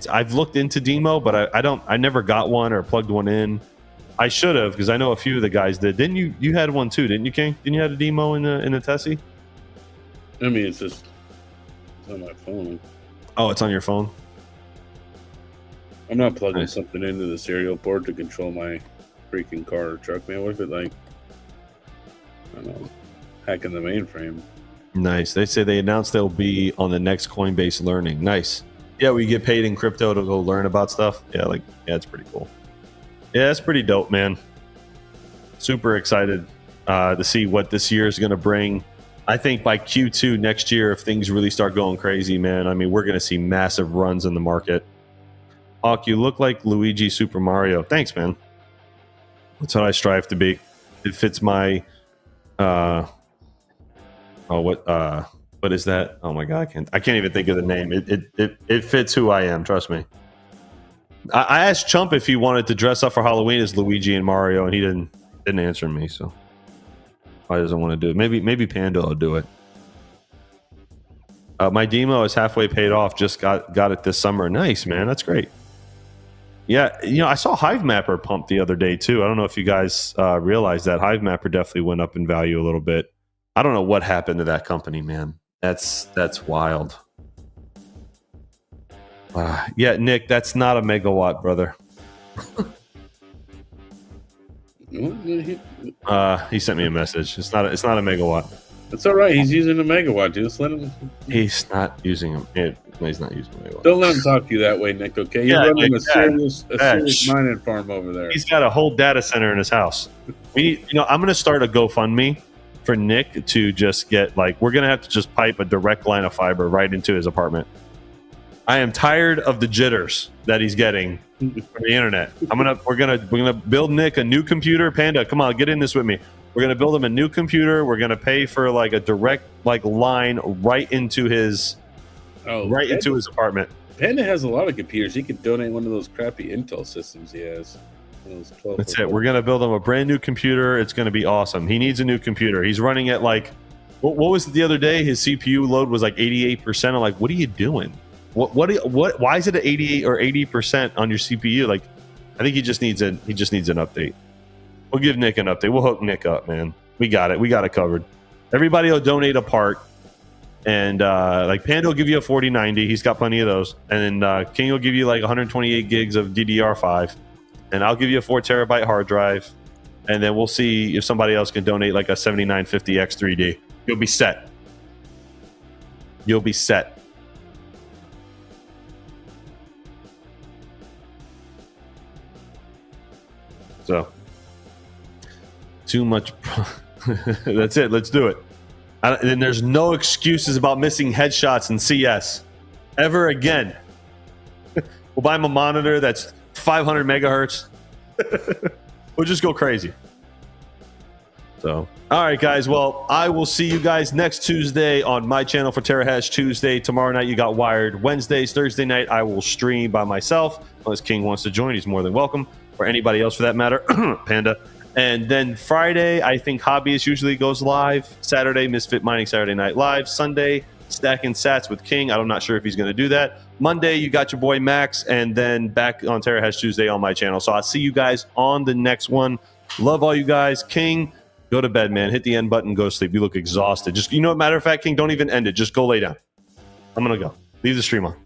I've looked into Demo, but I never got one or plugged one in. I should have, because I know a few of the guys did. Didn't you? You had one too, didn't you, King? Didn't you have a Demo in the Tessie? I mean, it's on my phone. Oh, it's on your phone. I'm not plugging something into the serial port to control my freaking car or truck, man. What if it I don't know, hacking the mainframe? Nice. They say they announced they'll be on the next Coinbase Learning. Nice. Yeah, we get paid in crypto to go learn about stuff. Yeah, it's pretty cool. Yeah, that's pretty dope, man. Super excited to see what this year is going to bring. I think by Q2 next year, if things really start going crazy, man, I mean, we're going to see massive runs in the market. Hawk, you look like Luigi Super Mario. Thanks, man. That's what I strive to be. It fits my what is that? Oh my god, I can't even think of the name. It fits who I am, trust me. I asked Chump if he wanted to dress up for Halloween as Luigi and Mario, and he didn't answer me, so why doesn't want to do it? Maybe Panda will do it. My demo is halfway paid off. Just got it this summer. Nice, man. That's great. Yeah, I saw Hivemapper pump the other day too. I don't know if you guys realized that Hivemapper definitely went up in value a little bit. I don't know what happened to that company, man. That's wild. Yeah, Nick, that's not a megawatt, brother. He sent me a message. It's not a megawatt. It's all right. He's using a megawatt, dude. Just let him. He's not using him. He's not using a megawatt. Don't let him talk to you that way, Nick. Okay, you're running a serious mining farm over there. He's got a whole data center in his house. I'm going to start a GoFundMe for Nick to just get we're going to have to just pipe a direct line of fiber right into his apartment. I am tired of the jitters that he's getting from the internet. We're gonna build Nick a new computer. Panda, come on, get in this with me. We're gonna build him a new computer. We're gonna pay for a direct line right into his into his apartment. Panda has a lot of computers. He could donate one of those crappy Intel systems he has. That's it. We're gonna build him a brand new computer. It's gonna be awesome. He needs a new computer. He's running at what was it the other day? His CPU load was 88%. I'm like, what are you doing? What? Why is it at 88 or 80% on your CPU? I think he just needs an update. We'll give Nick an update. We'll hook Nick up, man. We got it. We got it covered. Everybody will donate a part, and Panda will give you a 4090. He's got plenty of those, and then KiiNG will give you 128 gigs of DDR5, and I'll give you a 4 terabyte hard drive, and then we'll see if somebody else can donate a 7950X 3D. You'll be set. You'll be set. So, too much. That's it. Let's do it. And there's no excuses about missing headshots in CS ever again. We'll buy him a monitor that's 500 megahertz. We'll just go crazy. So, all right, guys. Well, I will see you guys next Tuesday on my channel for Terrahash Tuesday. Tomorrow night, you got Wired. Wednesdays, Thursday night, I will stream by myself. Unless KiiNG wants to join, he's more than welcome. Or anybody else for that matter, Panda. And then Friday, I think Hobbyist usually goes live. Saturday, Misfit Mining Saturday Night Live. Sunday, Stacking Sats with KiiNG. I'm not sure if he's going to do that. Monday, you got your boy Max, and then back on Terrahash Tuesday on my channel. So I'll see you guys on the next one. Love all you guys. KiiNG, go to bed, man. Hit the end button, go sleep. You look exhausted. Just, matter of fact, KiiNG, don't even end it. Just go lay down. I'm going to go. Leave the stream on.